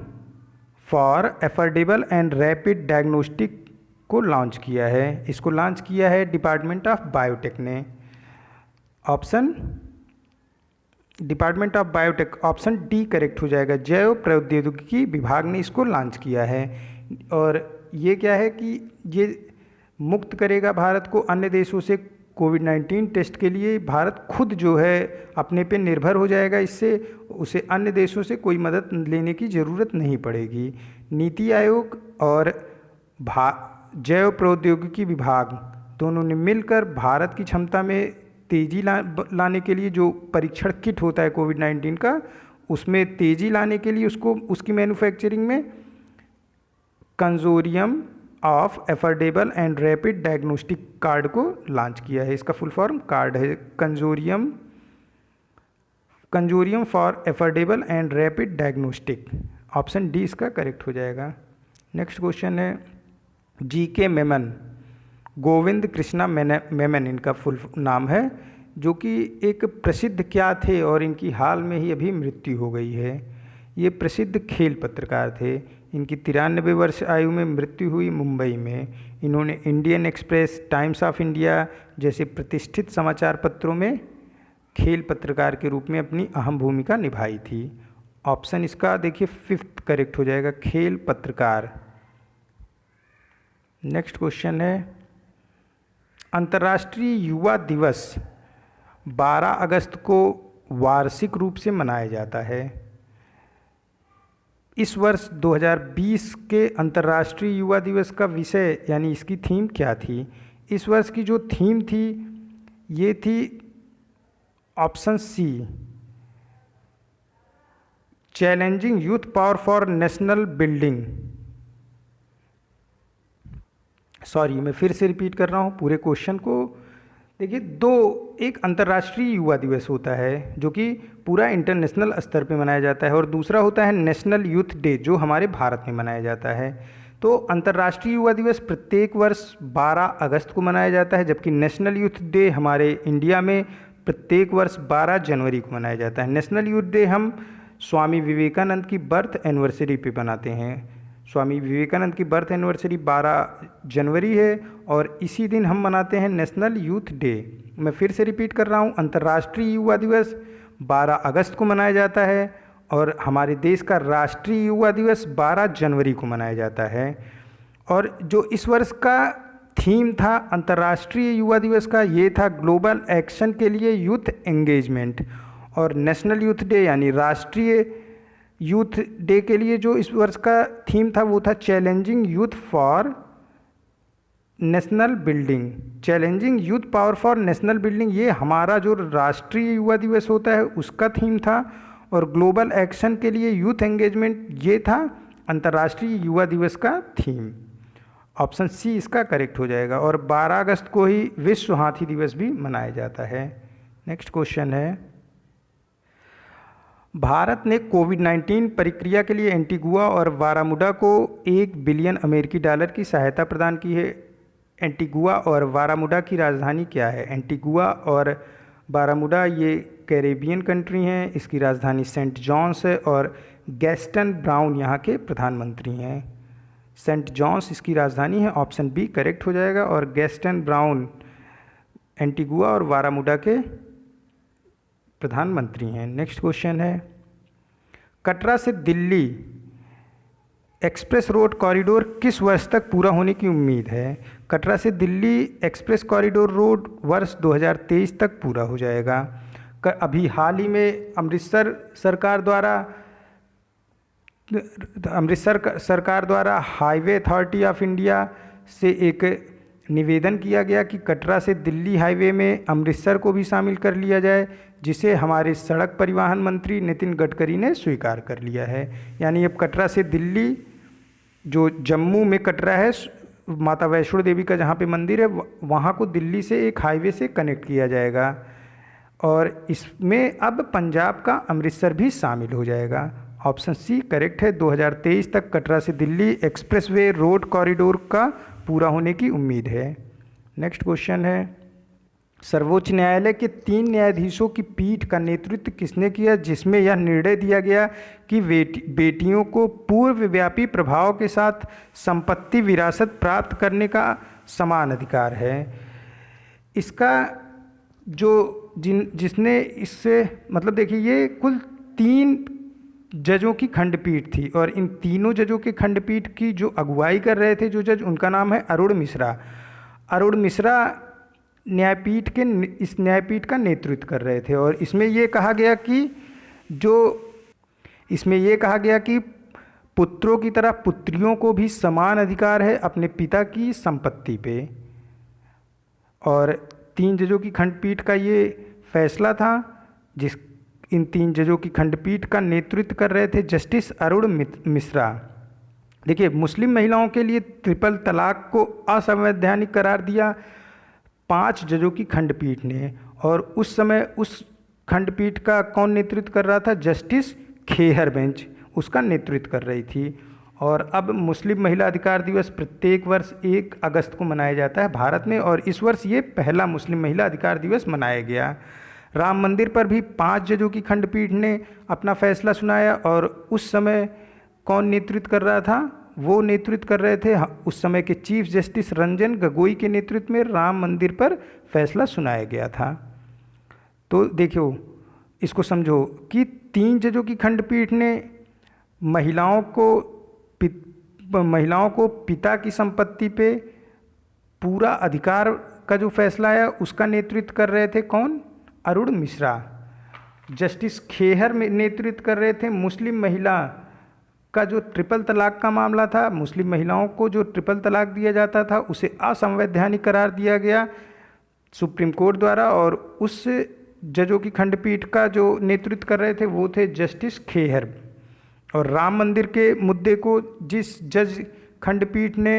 for affordable and rapid diagnostic को लॉन्च किया है? इसको लॉन्च किया है डिपार्टमेंट ऑफ बायोटेक ने। Option department of biotech, option D correct हो जाएगा। जैव प्रौद्योगिकी विभाग ने इसको लॉन्च किया है। और ये क्या है कि ये मुक्त करेगा भारत को अन्य देशों से कोविड-19 टेस्ट के लिए। भारत खुद जो है अपने पे निर्भर हो जाएगा, इससे उसे अन्य देशों से कोई मदद लेने की ज़रूरत नहीं पड़ेगी। नीति आयोग और जैव प्रौद्योगिकी विभाग दोनों ने मिलकर भारत की क्षमता में तेज़ी लाने के लिए जो परीक्षण किट होता है कोविड-19 का, उसमें तेज़ी लाने के लिए उसकी मैन्युफैक्चरिंग में consortium of affordable and rapid diagnostic card को लॉन्च किया है। इसका फुल फॉर्म कार्ड है consortium for affordable and rapid diagnostic. Option D इसका करेक्ट हो जाएगा। नेक्स्ट क्वेश्चन है जी.के. मेमन, गोविंद कृष्णा मेमन इनका फुल नाम है, जो कि एक प्रसिद्ध क्या थे और इनकी हाल में ही अभी मृत्यु हो गई है। ये प्रसिद्ध खेल पत्रकार थे। इनकी 93 वर्ष आयु में मृत्यु हुई मुंबई में। इन्होंने Indian express, times of India जैसे प्रतिष्ठित समाचार पत्रों में खेल पत्रकार के रूप में अपनी अहम भूमिका निभाई थी। ऑप्शन इसका देखिए 5th करेक्ट हो जाएगा, खेल पत्रकार। नेक्स्ट क्वेश्चन है अंतर्राष्ट्रीय युवा दिवस 12 अगस्त को वार्षिक रूप से मनाया जाता है। इस वर्ष 2020 के अंतर्राष्ट्रीय युवा दिवस का विषय यानी इसकी थीम क्या थी? इस वर्ष की जो थीम थी ये थी option C, challenging youth power for national building. Sorry, मैं फिर से रिपीट कर रहा हूँ पूरे क्वेश्चन को। देखिए, एक अंतर्राष्ट्रीय युवा दिवस होता है जो कि पूरा इंटरनेशनल स्तर पे मनाया जाता है, और दूसरा होता है नेशनल यूथ डे जो हमारे भारत में मनाया जाता है। तो अंतर्राष्ट्रीय युवा दिवस प्रत्येक वर्ष 12 अगस्त को मनाया जाता है, जबकि नेशनल यूथ डे हमारे इंडिया में प्रत्येक वर्ष 12 जनवरी को मनाया जाता है। नेशनल यूथ डे हम स्वामी विवेकानंद की बर्थ एनिवर्सरी पे मनाते हैं। स्वामी विवेकानंद की बर्थ एनिवर्सरी 12 जनवरी है और इसी दिन हम मनाते हैं नेशनल यूथ डे। मैं फिर से रिपीट कर रहा हूँ, अंतर्राष्ट्रीय युवा दिवस 12 अगस्त को मनाया जाता है और हमारे देश का राष्ट्रीय युवा दिवस 12 जनवरी को मनाया जाता है। और जो इस वर्ष का थीम था अंतर्राष्ट्रीय युवा दिवस का, ये था ग्लोबल एक्शन के लिए यूथ एंगेजमेंट। और नेशनल यूथ डे यानी राष्ट्रीय यूथ डे के लिए जो इस वर्ष का थीम था वो था challenging youth for national building, challenging youth power for national building. ये हमारा जो राष्ट्रीय युवा दिवस होता है उसका थीम था, और ग्लोबल एक्शन के लिए यूथ एंगेजमेंट ये था अंतर्राष्ट्रीय युवा दिवस का थीम। ऑप्शन सी इसका करेक्ट हो जाएगा। और 12 अगस्त को ही विश्व हाथी दिवस भी मनाया जाता है। नेक्स्ट क्वेश्चन है भारत ने कोविड-19 प्रक्रिया के लिए एंटीगुआ और बारामुडा को $1 बिलियन अमेरिकी डॉलर की सहायता प्रदान की है। एंटीगुआ और बारामुडा की राजधानी क्या है? एंटीगुआ और बारामुडा ये कैरेबियन कंट्री हैं। इसकी राजधानी सेंट जॉन्स है और गैस्टन ब्राउन यहाँ के प्रधानमंत्री हैं। सेंट जॉन्स इसकी राजधानी है। ऑप्शन बी करेक्ट हो जाएगा। और गैस्टन ब्राउन एंटीगुआ और बारामुडा के प्रधानमंत्री हैं। नेक्स्ट क्वेश्चन है कटरा से दिल्ली एक्सप्रेस रोड कॉरिडोर किस वर्ष तक पूरा होने की उम्मीद है? कटरा से दिल्ली एक्सप्रेस कॉरिडोर रोड वर्ष 2023 तक पूरा हो जाएगा। अभी हाल ही में अमृतसर सरकार द्वारा हाईवे अथॉरिटी ऑफ इंडिया से एक निवेदन किया गया कि कटरा से दिल्ली हाईवे में अमृतसर को भी शामिल कर लिया जाए, जिसे हमारे सड़क परिवहन मंत्री नितिन गडकरी ने स्वीकार कर लिया है। यानी अब कटरा से दिल्ली, जो जम्मू में कटरा है, माता वैष्णो देवी का जहाँ पे मंदिर है, वहाँ को दिल्ली से एक हाईवे से कनेक्ट किया जाएगा, और इसमें अब पंजाब का अमृतसर भी शामिल हो जाएगा। ऑप्शन सी करेक्ट है। 2023 तक कटरा से दिल्ली एक्सप्रेसवे रोड कॉरिडोर का पूरा होने की उम्मीद है। नेक्स्ट क्वेश्चन है सर्वोच्च न्यायालय के 3 न्यायाधीशों की पीठ का नेतृत्व किसने किया, जिसमें यह निर्णय दिया गया कि बेटियों को पूर्वव्यापी प्रभाव के साथ संपत्ति विरासत प्राप्त करने का समान अधिकार है? इसका जिसने इससे मतलब देखिए, ये कुल 3 जजों की खंडपीठ थी, और इन तीनों जजों के खंडपीठ की जो अगुवाई कर रहे थे जो जज, उनका नाम है अरुण मिश्रा। अरुण मिश्रा इस न्यायपीठ का नेतृत्व कर रहे थे, और इसमें ये कहा गया कि पुत्रों की तरह पुत्रियों को भी समान अधिकार है अपने पिता की संपत्ति पे। और 3 जजों की खंडपीठ का ये फैसला था, इन 3 जजों की खंडपीठ का नेतृत्व कर रहे थे जस्टिस अरुण मिश्रा। देखिए, मुस्लिम महिलाओं के लिए ट्रिपल तलाक को असंवैधानिक करार दिया 5 जजों की खंडपीठ ने, और उस समय उस खंडपीठ का कौन नेतृत्व कर रहा था? Justice Khehar bench. उसका नेतृत्व कर रही थी। और अब मुस्लिम महिला अधिकार दिवस प्रत्येक वर्ष 1 अगस्त को मनाया जाता है भारत में, और इस वर्ष ये पहला मुस्लिम महिला अधिकार दिवस मनाया गया। राम मंदिर पर भी 5 जजों की खंडपीठ ने अपना फैसला सुनाया, और उस समय कौन नेतृत्व कर रहा था? वो नेतृत्व कर रहे थे उस समय के चीफ जस्टिस रंजन गोगोई के नेतृत्व में राम मंदिर पर फैसला सुनाया गया था। तो देखियो, इसको समझो कि 3 जजों की खंडपीठ ने महिलाओं को पिता की संपत्ति पे पूरा अधिकार का जो फैसला है उसका नेतृत्व कर रहे थे कौन? अरुण मिश्रा। जस्टिस खेहर में नेतृत्व कर रहे थे मुस्लिम महिला का जो ट्रिपल तलाक का मामला था, मुस्लिम महिलाओं को जो ट्रिपल तलाक दिया जाता था उसे असंवैधानिक करार दिया गया सुप्रीम कोर्ट द्वारा, और उस जजों की खंडपीठ का जो नेतृत्व कर रहे थे वो थे जस्टिस खेहर। और राम मंदिर के मुद्दे को जिस जज खंडपीठ ने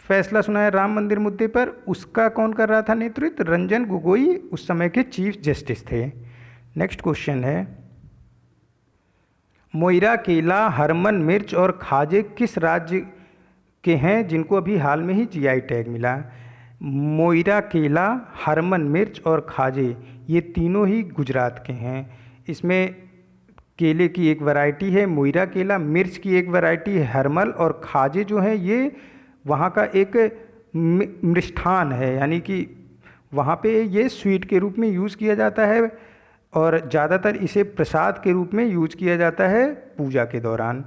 फैसला सुनाया राम मंदिर मुद्दे पर, उसका कौन कर रहा था नेतृत्व? रंजन गोगोई उस समय के चीफ जस्टिस थे। नेक्स्ट क्वेश्चन है, मोइरा, केला, हरमन मिर्च और खाजे किस राज्य के हैं जिनको अभी हाल में ही जीआई टैग मिला? मोइरा, केला, हरमन मिर्च और खाजे ये तीनों ही गुजरात के हैं। इसमें केले की एक वैरायटी है मोइरा केला, मिर्च की एक वैरायटी है हरमल, और खाजे जो हैं ये वहाँ का एक मिष्ठान है, यानी कि वहाँ पे ये स्वीट के रूप में यूज़ किया जाता है, और ज़्यादातर इसे प्रसाद के रूप में यूज किया जाता है पूजा के दौरान।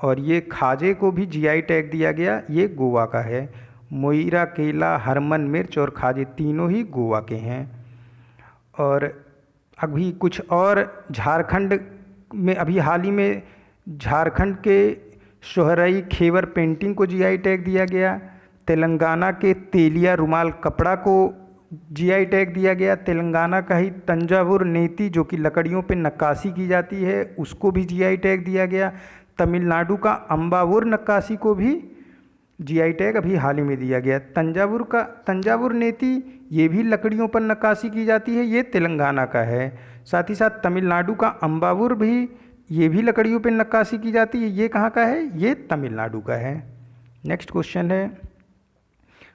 और ये खाजे को भी जीआई टैग दिया गया, ये गोवा का है। मोइरा, केला, हरमन मिर्च और खाजे तीनों ही गोवा के हैं। और अभी कुछ और झारखंड में अभी हाल ही में झारखंड के सोहरई खेवर पेंटिंग को जीआई टैग दिया गया। तेलंगाना के तेलिया रुमाल कपड़ा को जीआई टैग दिया गया। तेलंगाना का ही तंजावुर नेती जो कि लकड़ियों पे नक्काशी की जाती है उसको भी जीआई टैग दिया गया। तमिलनाडु का अम्बावुर नक्काशी को भी जीआई टैग अभी हाल ही में दिया गया। तंजावुर नेती ये भी लकड़ियों पर नक्काशी की जाती है, ये तेलंगाना का है। साथ ही साथ तमिलनाडु का अम्बावुर भी ये भी लकड़ियों पर नक्काशी की जाती है, ये कहाँ का है? ये तमिलनाडु का है। नेक्स्ट क्वेश्चन है,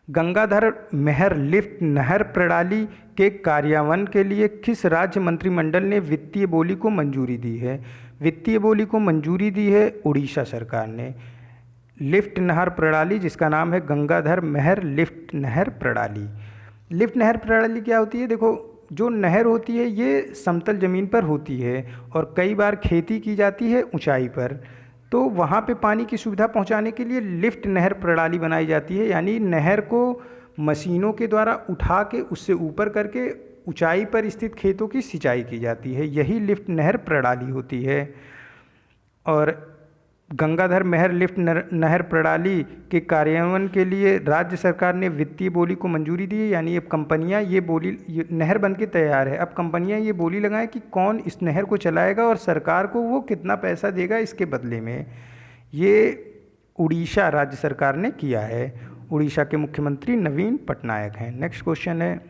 गंगाधर मेहर लिफ्ट नहर प्रणाली के कार्यान्वयन के लिए किस राज्य मंत्रिमंडल ने वित्तीय बोली को मंजूरी दी है? वित्तीय बोली को मंजूरी दी है उड़ीसा सरकार ने। लिफ्ट नहर प्रणाली जिसका नाम है गंगाधर मेहर लिफ्ट नहर प्रणाली। लिफ्ट नहर प्रणाली क्या होती है? देखो, जो नहर होती है ये समतल ज़मीन पर होती है और कई बार खेती की जाती है ऊंचाई पर, तो वहाँ पे पानी की सुविधा पहुँचाने के लिए लिफ्ट नहर प्रणाली बनाई जाती है, यानी नहर को मशीनों के द्वारा उठा के उससे ऊपर करके ऊंचाई पर स्थित खेतों की सिंचाई की जाती है, यही लिफ्ट नहर प्रणाली होती है। और गंगाधर मेहर लिफ्ट नहर प्रणाली के कार्यान्वयन के लिए राज्य सरकार ने वित्तीय बोली को मंजूरी दी है, यानी अब कंपनियां ये नहर बन के तैयार है। अब कंपनियां ये बोली लगाएं कि कौन इस नहर को चलाएगा और सरकार को वो कितना पैसा देगा इसके बदले में। ये उड़ीसा राज्य सरकार ने किया है। उड़ीसा के मुख्यमंत्री नवीन पटनायक हैं। नेक्स्ट क्वेश्चन है,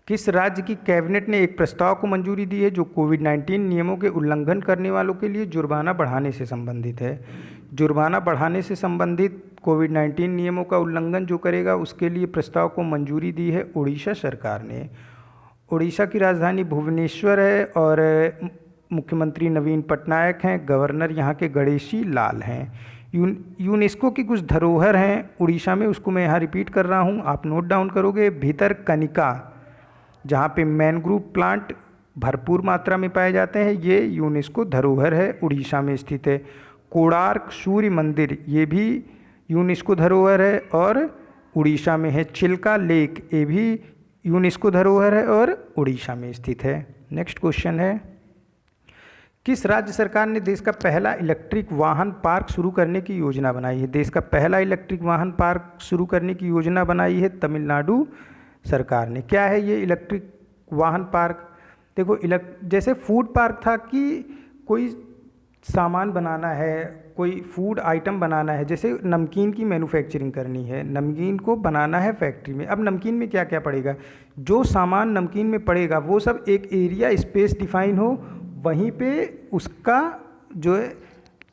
किस राज्य की कैबिनेट ने एक प्रस्ताव को मंजूरी दी है जो कोविड-19 नियमों के उल्लंघन करने वालों के लिए जुर्माना बढ़ाने से संबंधित है? जुर्माना बढ़ाने से संबंधित कोविड-19 नियमों का उल्लंघन जो करेगा उसके लिए प्रस्ताव को मंजूरी दी है उड़ीसा सरकार ने। उड़ीसा की राजधानी भुवनेश्वर है और मुख्यमंत्री नवीन पटनायक हैं, गवर्नर यहाँ के गणेशी लाल हैं। यूनेस्को की कुछ धरोहर हैं उड़ीसा में, उसको मैं यहाँ रिपीट कर रहा हूँ, आप नोट डाउन करोगे। भितरकनिका जहाँ पे मैनग्रोव प्लांट भरपूर मात्रा में पाए जाते हैं, ये यूनेस्को धरोहर है, उड़ीसा में स्थित है। कोणार्क सूर्य मंदिर ये भी यूनेस्को धरोहर है और उड़ीसा में है। चिल्का लेक ये भी यूनेस्को धरोहर है और उड़ीसा में स्थित है। नेक्स्ट क्वेश्चन है, किस राज्य सरकार ने देश का पहला इलेक्ट्रिक वाहन पार्क शुरू करने की योजना बनाई है? देश का पहला इलेक्ट्रिक वाहन पार्क शुरू करने की योजना बनाई है तमिलनाडु सरकार ने। क्या है ये इलेक्ट्रिक वाहन पार्क? देखो, जैसे फूड पार्क था कि कोई सामान बनाना है, कोई फूड आइटम बनाना है, जैसे नमकीन की मैन्युफैक्चरिंग करनी है, नमकीन को बनाना है फैक्ट्री में। अब नमकीन में क्या क्या पड़ेगा? जो सामान नमकीन में पड़ेगा वो सब एक एरिया स्पेस डिफाइन हो, वहीं पे उसका जो है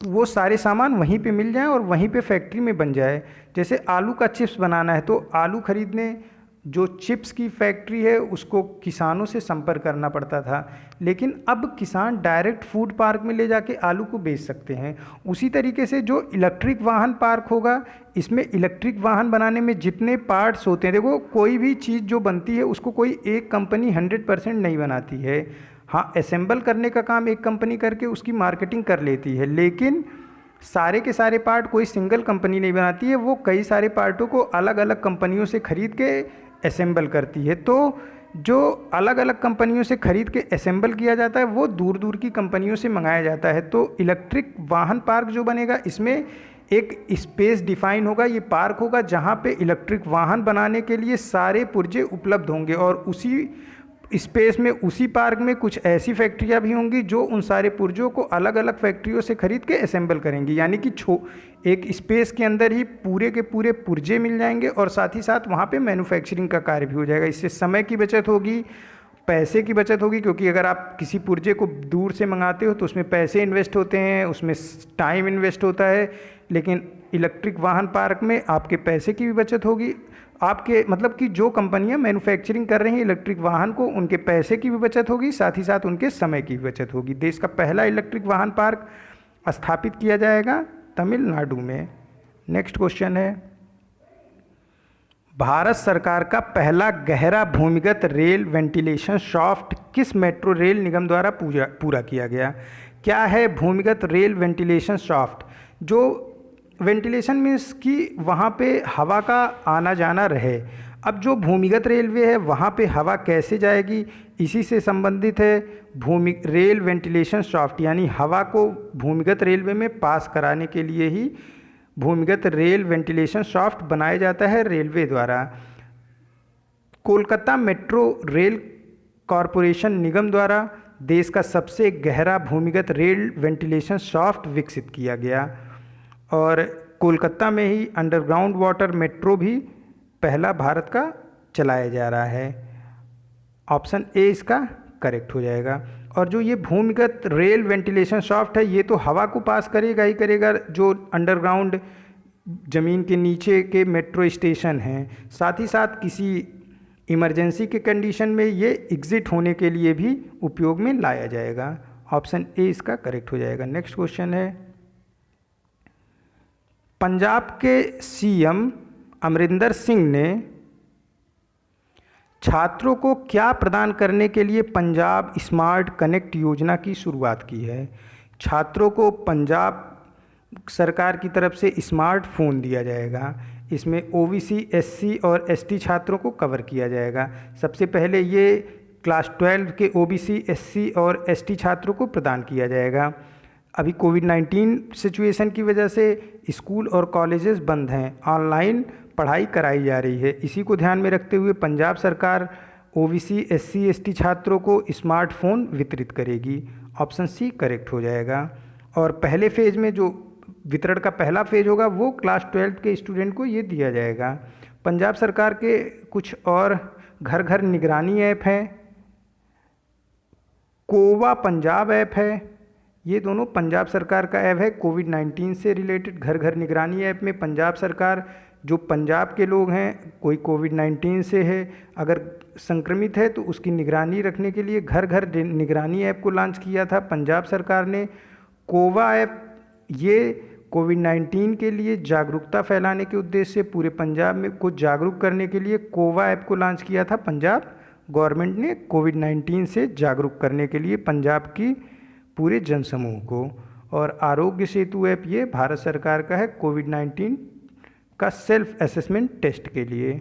वो सारे सामान वहीं पे मिल जाएं और वहीं पे फैक्ट्री में बन जाए। जैसे आलू का चिप्स बनाना है तो आलू खरीदने जो चिप्स की फैक्ट्री है उसको किसानों से संपर्क करना पड़ता था, लेकिन अब किसान डायरेक्ट फूड पार्क में ले जाके आलू को बेच सकते हैं। उसी तरीके से जो इलेक्ट्रिक वाहन पार्क होगा, इसमें इलेक्ट्रिक वाहन बनाने में जितने पार्ट्स होते हैं, देखो कोई भी चीज़ जो बनती है उसको कोई एक कंपनी 100% नहीं बनाती है। हाँ, असेंबल करने का काम एक कंपनी करके उसकी मार्केटिंग कर लेती है, लेकिन सारे के सारे पार्ट कोई सिंगल कंपनी नहीं बनाती है, वो कई सारे पार्टों को अलग अलग कंपनियों से खरीद के असेंबल करती है। तो जो अलग अलग कंपनियों से खरीद के असेंबल किया जाता है वो दूर दूर की कंपनियों से मंगाया जाता है। तो इलेक्ट्रिक वाहन पार्क जो बनेगा इसमें एक स्पेस डिफाइन होगा, ये पार्क होगा जहाँ पे इलेक्ट्रिक वाहन बनाने के लिए सारे पुर्जे उपलब्ध होंगे, और उसी स्पेस में, उसी पार्क में कुछ ऐसी फैक्ट्रियां भी होंगी जो उन सारे पुर्जों को अलग अलग फैक्ट्रियों से खरीद के असेंबल करेंगी। यानी कि एक स्पेस के अंदर ही पूरे के पूरे पुर्जे मिल जाएंगे और साथ ही साथ वहाँ पे मैन्युफैक्चरिंग का कार्य भी हो जाएगा। इससे समय की बचत होगी, पैसे की बचत होगी, क्योंकि अगर आप किसी पुर्जे को दूर से मंगाते हो तो उसमें पैसे इन्वेस्ट होते हैं, उसमें टाइम इन्वेस्ट होता है, लेकिन इलेक्ट्रिक वाहन पार्क में आपके पैसे की भी बचत होगी, आपके मतलब कि जो कंपनियां मैन्युफैक्चरिंग कर रही हैं इलेक्ट्रिक वाहन को, उनके पैसे की भी बचत होगी, साथ ही साथ उनके समय की भी बचत होगी। देश का पहला इलेक्ट्रिक वाहन पार्क स्थापित किया जाएगा तमिलनाडु में। नेक्स्ट क्वेश्चन है, भारत सरकार का पहला गहरा भूमिगत रेल वेंटिलेशन शाफ्ट किस मेट्रो रेल निगम द्वारा पूरा किया गया? क्या है भूमिगत रेल वेंटिलेशन शाफ्ट? जो वेंटिलेशन मीन्स कि वहाँ पे हवा का आना जाना रहे। अब जो भूमिगत रेलवे है वहाँ पे हवा कैसे जाएगी, इसी से संबंधित है भूमि रेल वेंटिलेशन शाफ्ट, यानी हवा को भूमिगत रेलवे में पास कराने के लिए ही भूमिगत रेल वेंटिलेशन शाफ्ट बनाया जाता है रेलवे द्वारा। कोलकाता मेट्रो रेल कॉरपोरेशन निगम द्वारा देश का सबसे गहरा भूमिगत रेल वेंटिलेशन शाफ्ट विकसित किया गया, और कोलकाता में ही अंडरग्राउंड वाटर मेट्रो भी पहला भारत का चलाया जा रहा है। ऑप्शन ए इसका करेक्ट हो जाएगा। और जो ये भूमिगत रेल वेंटिलेशन शाफ्ट है ये तो हवा को पास करेगा ही करेगा, जो अंडरग्राउंड ज़मीन के नीचे के मेट्रो स्टेशन हैं, साथ ही साथ किसी इमरजेंसी के कंडीशन में ये एग्ज़िट होने के लिए भी उपयोग में लाया जाएगा। ऑप्शन ए इसका करेक्ट हो जाएगा। नेक्स्ट क्वेश्चन है, पंजाब के सीएम अमरिंदर सिंह ने छात्रों को क्या प्रदान करने के लिए पंजाब स्मार्ट कनेक्ट योजना की शुरुआत की है? छात्रों को पंजाब सरकार की तरफ से स्मार्टफोन दिया जाएगा। इसमें ओबीसी, एससी और एसटी छात्रों को कवर किया जाएगा। सबसे पहले ये क्लास 12 के ओबीसी, एससी और एसटी छात्रों को प्रदान किया जाएगा। अभी कोविड-19 सिचुएशन की वजह से स्कूल और कॉलेजेस बंद हैं, ऑनलाइन पढ़ाई कराई जा रही है। इसी को ध्यान में रखते हुए पंजाब सरकार ओबीसी, एससी, एसटी छात्रों को स्मार्टफोन वितरित करेगी। ऑप्शन सी करेक्ट हो जाएगा। और पहले फेज़ में जो वितरण का पहला फेज होगा वो क्लास 12 के स्टूडेंट को ये दिया जाएगा। पंजाब सरकार के कुछ और घर घर निगरानी ऐप हैं, कोवा पंजाब ऐप है, ये दोनों पंजाब सरकार का ऐप है। कोविड-19 से रिलेटेड घर घर निगरानी ऐप में पंजाब सरकार, जो पंजाब के लोग हैं, कोई कोविड-19 से है अगर संक्रमित है तो उसकी निगरानी रखने के लिए घर घर निगरानी ऐप को लॉन्च किया था पंजाब सरकार ने। कोवा ऐप ये कोविड-19 के लिए जागरूकता फैलाने के उद्देश्य से पूरे पंजाब में को जागरूक करने के लिए कोवा ऐप को लॉन्च किया था पंजाब गवर्नमेंट ने, कोविड-19 से जागरूक करने के लिए पंजाब की पूरे जनसमूह को। और आरोग्य सेतु ऐप ये भारत सरकार का है कोविड-19 का सेल्फ असेसमेंट टेस्ट के लिए।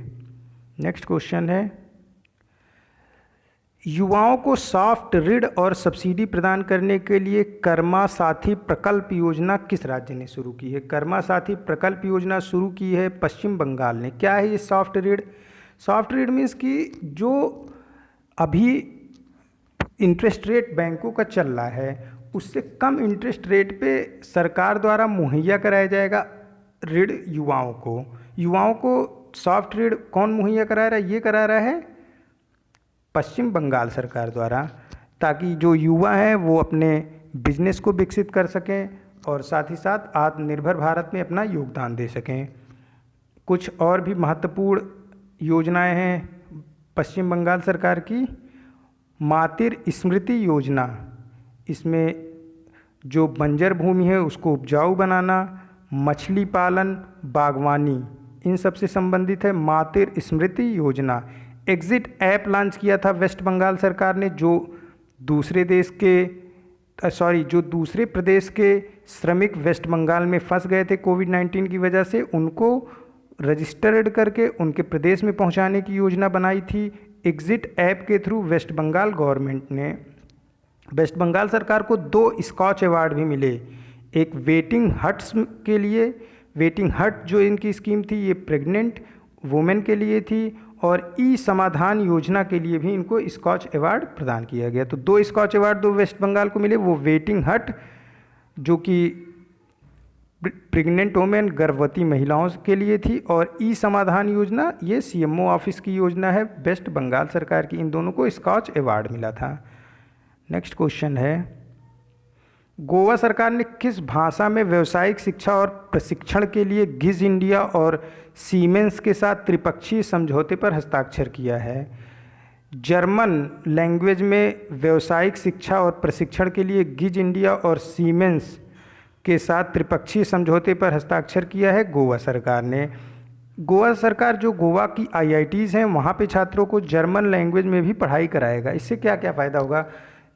नेक्स्ट क्वेश्चन है, युवाओं को सॉफ्ट ऋण और सब्सिडी प्रदान करने के लिए कर्मा साथी प्रकल्प योजना किस राज्य ने शुरू की है? कर्मा साथी प्रकल्प योजना शुरू की है पश्चिम बंगाल ने। क्या है ये सॉफ्ट ऋण? सॉफ्ट ऋण मीन्स कि जो अभी इंटरेस्ट रेट बैंकों का चल रहा है उससे कम इंटरेस्ट रेट पे सरकार द्वारा मुहैया कराया जाएगा ऋण युवाओं को। युवाओं को सॉफ्ट ऋण कौन मुहैया करा रहा है? ये करा रहा है पश्चिम बंगाल सरकार द्वारा, ताकि जो युवा हैं वो अपने बिजनेस को विकसित कर सकें और साथ ही साथ आत्मनिर्भर भारत में अपना योगदान दे सकें। कुछ और भी महत्वपूर्ण योजनाएं हैं पश्चिम बंगाल सरकार की। मातृ स्मृति योजना, इसमें जो बंजर भूमि है उसको उपजाऊ बनाना, मछली पालन, बागवानी, इन सब से संबंधित है मातृ स्मृति योजना। एग्जिट ऐप लॉन्च किया था वेस्ट बंगाल सरकार ने, जो दूसरे प्रदेश के श्रमिक वेस्ट बंगाल में फंस गए थे कोविड-19 की वजह से, उनको रजिस्टर्ड करके उनके प्रदेश में पहुंचाने की योजना बनाई थी। एग्जिट ऐप के थ्रू वेस्ट बंगाल गवर्नमेंट ने, वेस्ट बंगाल सरकार को 2 स्कॉच अवार्ड भी मिले। एक वेटिंग हट्स के लिए, वेटिंग हट जो इनकी स्कीम थी ये प्रेग्नेंट वुमेन के लिए थी, और ई समाधान योजना के लिए भी इनको स्कॉच अवार्ड प्रदान किया गया। तो 2 स्कॉच अवार्ड 2 वेस्ट बंगाल को मिले, वो वेटिंग हट जो कि प्रेग्नेंट वुमेन गर्भवती महिलाओं के लिए थी, और ई समाधान योजना ये सीएमओ ऑफिस की योजना है वेस्ट बंगाल सरकार की। इन दोनों को स्कॉच अवार्ड मिला था। नेक्स्ट क्वेश्चन है, गोवा सरकार ने किस भाषा में व्यावसायिक शिक्षा और प्रशिक्षण के लिए गिज इंडिया और सीमेंस के साथ त्रिपक्षीय समझौते पर हस्ताक्षर किया है? जर्मन लैंग्वेज में व्यावसायिक शिक्षा और प्रशिक्षण के लिए गिज इंडिया और सीमेंस के साथ त्रिपक्षीय समझौते पर हस्ताक्षर किया है गोवा सरकार ने। गोवा सरकार जो गोवा की आईआईटीज़ हैं वहाँ पे छात्रों को जर्मन लैंग्वेज में भी पढ़ाई कराएगा। इससे क्या क्या फ़ायदा होगा?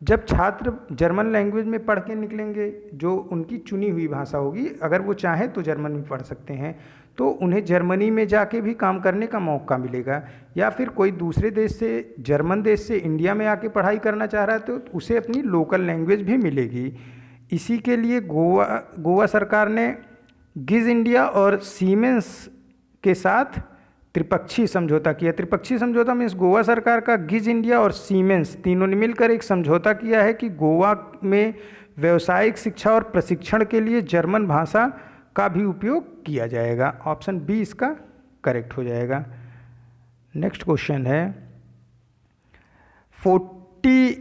जब छात्र जर्मन लैंग्वेज में पढ़ के निकलेंगे, जो उनकी चुनी हुई भाषा होगी, अगर वो चाहें तो जर्मन में पढ़ सकते हैं, तो उन्हें जर्मनी में जाके भी काम करने का मौका मिलेगा। या फिर कोई दूसरे देश से, जर्मन देश से इंडिया में आके पढ़ाई करना चाह रहा है तो उसे अपनी लोकल लैंग्वेज भी मिलेगी। इसी के लिए गोवा सरकार ने गिज इंडिया और सीमेंस के साथ त्रिपक्षीय समझौता किया। त्रिपक्षीय समझौता मीन्स गोवा सरकार का, गिज इंडिया और सीमेंस तीनों ने मिलकर एक समझौता किया है कि गोवा में व्यावसायिक शिक्षा और प्रशिक्षण के लिए जर्मन भाषा का भी उपयोग किया जाएगा। ऑप्शन बी इसका करेक्ट हो जाएगा। नेक्स्ट क्वेश्चन है, 40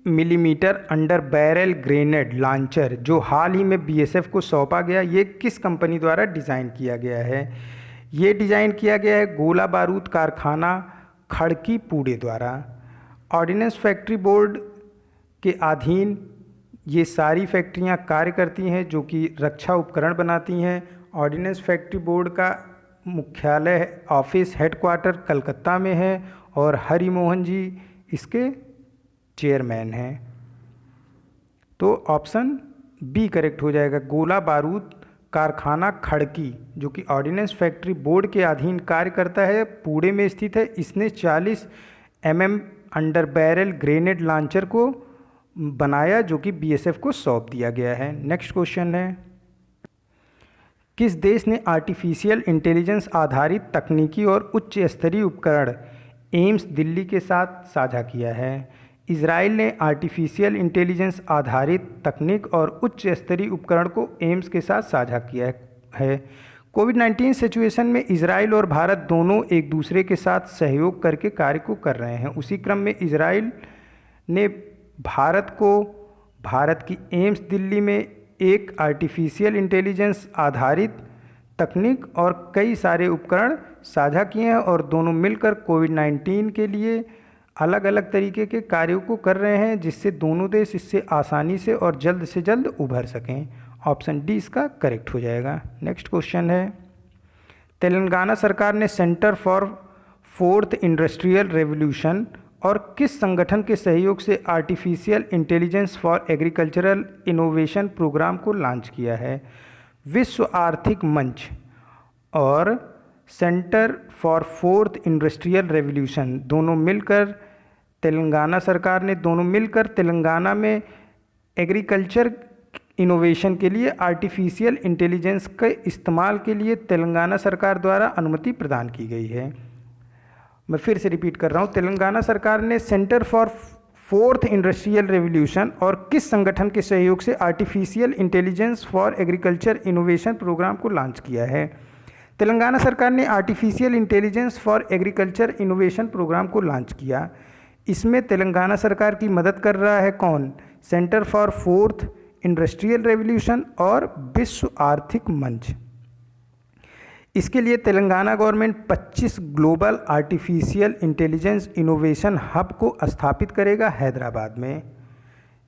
millimetre under barrel grenade launcher जो हाल ही में बीएसएफ को सौंपा गया, ये किस कंपनी द्वारा डिज़ाइन किया गया है? ये डिज़ाइन किया गया है गोला बारूद कारखाना खड़की पुणे द्वारा। ऑर्डिनेंस फैक्ट्री बोर्ड के अधीन ये सारी फैक्ट्रियां कार्य करती हैं जो कि रक्षा उपकरण बनाती हैं। ऑर्डिनेंस फैक्ट्री बोर्ड का मुख्यालय ऑफिस हेडक्वार्टर कलकत्ता में है और हरि मोहन जी इसके चेयरमैन हैं। तो ऑप्शन बी करेक्ट हो जाएगा। गोला बारूद कारखाना खड़की जो कि ऑर्डिनेंस फैक्ट्री बोर्ड के अधीन कार्य करता है, पुणे में स्थित है। इसने 40 mm under barrel grenade launcher को बनाया जो कि बीएसएफ को सौंप दिया गया है। नेक्स्ट क्वेश्चन है, किस देश ने आर्टिफिशियल इंटेलिजेंस आधारित तकनीकी और उच्च स्तरीय उपकरण एम्स दिल्ली के साथ साझा किया है? इजराइल ने आर्टिफिशियल इंटेलिजेंस आधारित तकनीक और उच्च स्तरीय उपकरण को एम्स के साथ साझा किया है। कोविड-19 सिचुएशन में इजराइल और भारत दोनों एक दूसरे के साथ सहयोग करके कार्य को कर रहे हैं। उसी क्रम में इजराइल ने भारत की एम्स दिल्ली में एक आर्टिफिशियल इंटेलिजेंस आधारित तकनीक और कई सारे उपकरण साझा किए हैं और दोनों मिलकर कोविड-19 के लिए अलग अलग तरीके के कार्यों को कर रहे हैं जिससे दोनों देश इससे आसानी से और जल्द से जल्द उभर सकें। ऑप्शन डी इसका करेक्ट हो जाएगा। नेक्स्ट क्वेश्चन है, तेलंगाना सरकार ने centre for fourth industrial revolution और किस संगठन के सहयोग से artificial intelligence for agricultural innovation programme को लॉन्च किया है? विश्व आर्थिक मंच और centre for fourth industrial revolution दोनों मिलकर तेलंगाना सरकार ने तेलंगाना में एग्रीकल्चर इनोवेशन के लिए आर्टिफिशियल इंटेलिजेंस के इस्तेमाल के लिए तेलंगाना सरकार द्वारा अनुमति प्रदान की गई है। मैं फिर से रिपीट कर रहा हूँ, तेलंगाना सरकार ने centre for fourth industrial revolution और किस संगठन के सहयोग से artificial intelligence for agriculture innovation programme को लॉन्च किया है? तेलंगाना सरकार ने artificial intelligence for agriculture innovation programme को लॉन्च किया। इसमें तेलंगाना सरकार की मदद कर रहा है कौन? Centre for fourth industrial revolution और विश्व आर्थिक मंच। इसके लिए Telangana government 25 global artificial intelligence innovation hub को स्थापित करेगा हैदराबाद में,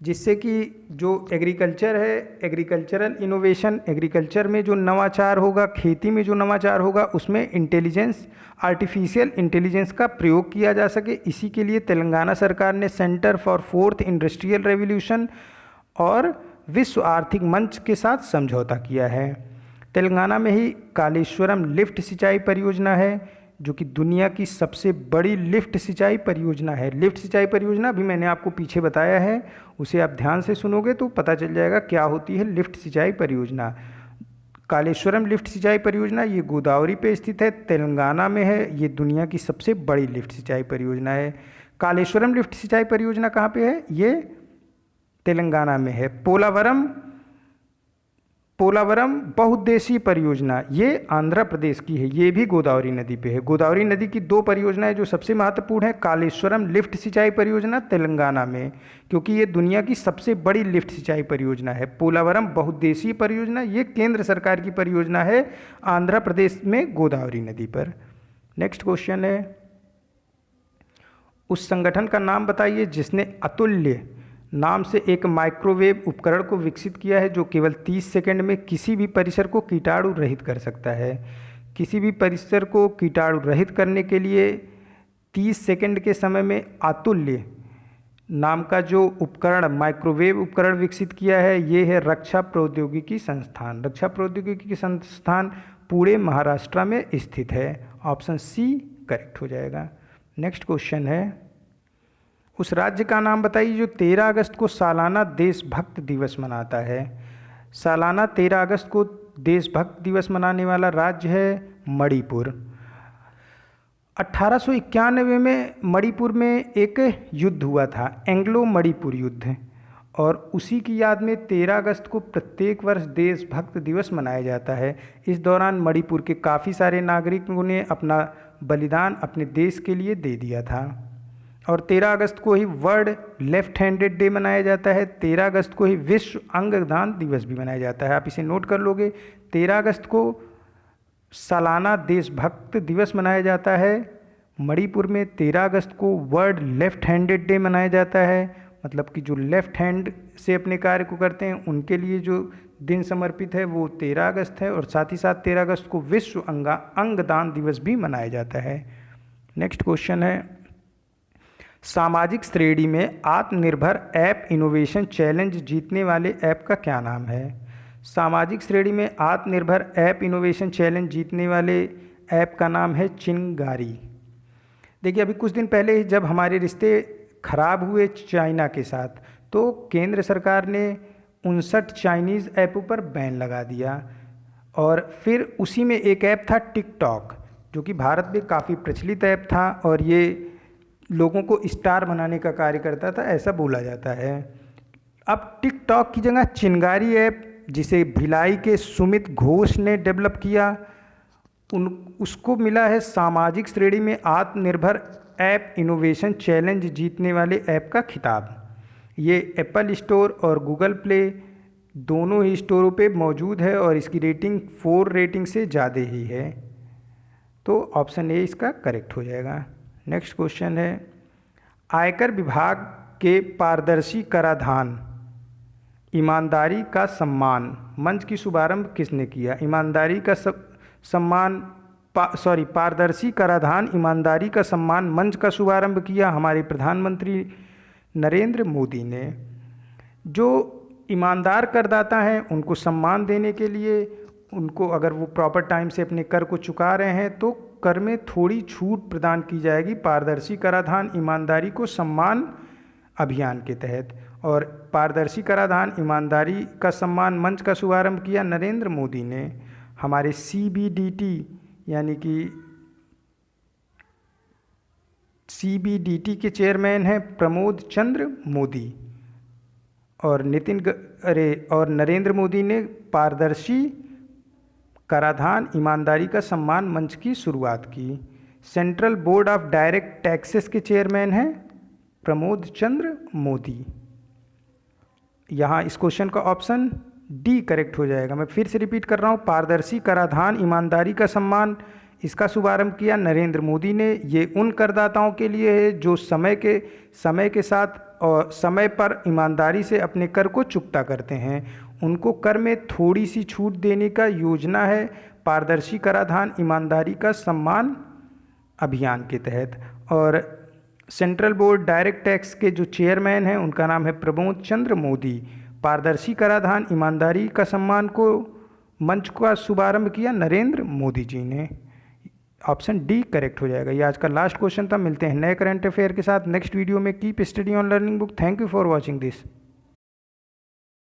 जिससे कि जो एग्रीकल्चर है, एग्रीकल्चरल इनोवेशन, एग्रीकल्चर में जो नवाचार होगा, खेती में जो नवाचार होगा, उसमें इंटेलिजेंस, आर्टिफिशियल इंटेलिजेंस का प्रयोग किया जा सके। इसी के लिए तेलंगाना सरकार ने centre for fourth industrial revolution और विश्व आर्थिक मंच के साथ समझौता किया है। तेलंगाना में ही कालेश्वरम लिफ्ट सिंचाई परियोजना है, जो कि दुनिया की सबसे बड़ी लिफ्ट सिंचाई परियोजना है। लिफ्ट सिंचाई परियोजना भी मैंने आपको पीछे बताया है, उसे आप ध्यान से सुनोगे तो पता चल जाएगा क्या होती है लिफ्ट सिंचाई परियोजना। कालेश्वरम लिफ्ट सिंचाई परियोजना ये गोदावरी पे स्थित है, तेलंगाना में है। ये दुनिया की सबसे बड़ी लिफ्ट सिंचाई परियोजना है। कालेश्वरम लिफ्ट सिंचाई परियोजना कहाँ पे है? ये तेलंगाना में है। पोलावरम बहुउद्देशीय परियोजना ये आंध्र प्रदेश की है, ये भी गोदावरी नदी पे है। गोदावरी नदी की 2 परियोजनाएं जो सबसे महत्वपूर्ण है, कालेश्वरम लिफ्ट सिंचाई परियोजना तेलंगाना में, क्योंकि ये दुनिया की सबसे बड़ी लिफ्ट सिंचाई परियोजना है। पोलावरम बहुउद्देशीय परियोजना ये केंद्र सरकार की परियोजना है आंध्र प्रदेश में गोदावरी नदी पर। नेक्स्ट क्वेश्चन है, उस संगठन का नाम बताइए जिसने अतुल्य नाम से एक माइक्रोवेव उपकरण को विकसित किया है, जो केवल 30 सेकंड में किसी भी परिसर को कीटाणु रहित कर सकता है। किसी भी परिसर को कीटाणु रहित करने के लिए 30 सेकंड के समय में अतुल्य नाम का जो उपकरण, माइक्रोवेव उपकरण विकसित किया है, ये है रक्षा प्रौद्योगिकी संस्थान। रक्षा प्रौद्योगिकी संस्थान पुणे महाराष्ट्र में स्थित है। ऑप्शन सी करेक्ट हो जाएगा। नेक्स्ट क्वेश्चन है, उस राज्य का नाम बताइए जो 13 अगस्त को सालाना देशभक्त दिवस मनाता है। सालाना 13 अगस्त को देशभक्त दिवस मनाने वाला राज्य है मणिपुर। 1891 में मणिपुर में एक युद्ध हुआ था, एंग्लो मणिपुर युद्ध, और उसी की याद में 13 अगस्त को प्रत्येक वर्ष देशभक्त दिवस मनाया जाता है। इस दौरान मणिपुर के काफ़ी सारे नागरिकों ने अपना बलिदान अपने देश के लिए दे दिया था। और 13 अगस्त को ही वर्ल्ड लेफ्ट हैंडेड डे मनाया जाता है। 13 अगस्त को ही विश्व अंगदान दिवस भी मनाया जाता है। आप इसे नोट कर लोगे। 13 अगस्त को सालाना देशभक्त दिवस मनाया जाता है मणिपुर में। 13 अगस्त को वर्ल्ड लेफ्ट हैंडेड डे मनाया जाता है, मतलब कि जो लेफ्ट हैंड से अपने कार्य को करते हैं उनके लिए जो दिन समर्पित है वो 13 अगस्त है। और साथ ही साथ 13 अगस्त को विश्व अंगदान दिवस भी मनाया जाता है। नेक्स्ट क्वेश्चन है, सामाजिक श्रेणी में आत्मनिर्भर ऐप इनोवेशन चैलेंज जीतने वाले ऐप का क्या नाम है? सामाजिक श्रेणी में आत्मनिर्भर ऐप इनोवेशन चैलेंज जीतने वाले ऐप का नाम है चिंगारी। देखिए, अभी कुछ दिन पहले ही जब हमारे रिश्ते खराब हुए चाइना के साथ, तो केंद्र सरकार ने 59 चाइनीज़ ऐपों पर बैन लगा दिया। और फिर उसी में एक ऐप था टिकटॉक, जो कि भारत में काफ़ी प्रचलित ऐप था और ये लोगों को स्टार बनाने का कार्य करता था, ऐसा बोला जाता है। अब टिकटॉक की जगह चिंगारी ऐप, जिसे भिलाई के सुमित घोष ने डेवलप किया, उसको मिला है सामाजिक श्रेणी में आत्मनिर्भर ऐप इनोवेशन चैलेंज जीतने वाले ऐप का खिताब। ये एप्पल स्टोर और गूगल प्ले दोनों ही स्टोरों पे मौजूद है और इसकी रेटिंग 4 रेटिंग से ज़्यादा ही है। तो ऑप्शन ए इसका करेक्ट हो जाएगा। नेक्स्ट क्वेश्चन है, आयकर विभाग के पारदर्शी कराधान ईमानदारी का सम्मान मंच की शुभारंभ किसने किया? ईमानदारी का पारदर्शी कराधान ईमानदारी का सम्मान मंच का शुभारंभ किया हमारे प्रधानमंत्री नरेंद्र मोदी ने। जो ईमानदार करदाता हैं उनको सम्मान देने के लिए, उनको अगर वो प्रॉपर टाइम से अपने कर को चुका रहे हैं तो कर में थोड़ी छूट प्रदान की जाएगी पारदर्शी कराधान ईमानदारी को सम्मान अभियान के तहत। और पारदर्शी कराधान ईमानदारी का सम्मान मंच का शुभारंभ किया नरेंद्र मोदी ने। हमारे CBDT यानी कि CBDT के चेयरमैन हैं प्रमोद चंद्र मोदी, और नरेंद्र मोदी ने पारदर्शी कराधान ईमानदारी का सम्मान मंच की शुरुआत की। Central board of direct taxes के चेयरमैन हैं प्रमोद चंद्र मोदी। यहाँ इस क्वेश्चन का ऑप्शन डी करेक्ट हो जाएगा। मैं फिर से रिपीट कर रहा हूँ, पारदर्शी कराधान ईमानदारी का सम्मान, इसका शुभारंभ किया नरेंद्र मोदी ने। ये उन करदाताओं के लिए है जो समय के साथ और समय पर ईमानदारी से अपने कर को चुकता करते हैं। उनको कर में थोड़ी सी छूट देने का योजना है पारदर्शी कराधान ईमानदारी का सम्मान अभियान के तहत। और सेंट्रल बोर्ड डायरेक्ट टैक्स के जो चेयरमैन हैं उनका नाम है प्रमोद चंद्र मोदी। पारदर्शी कराधान ईमानदारी का सम्मान को मंच का शुभारंभ किया नरेंद्र मोदी जी ने। ऑप्शन डी करेक्ट हो जाएगा। ये आज का लास्ट क्वेश्चन था। मिलते हैं नए करंट अफेयर के साथ नेक्स्ट वीडियो में। Keep study on learning book. Thank you for watching this.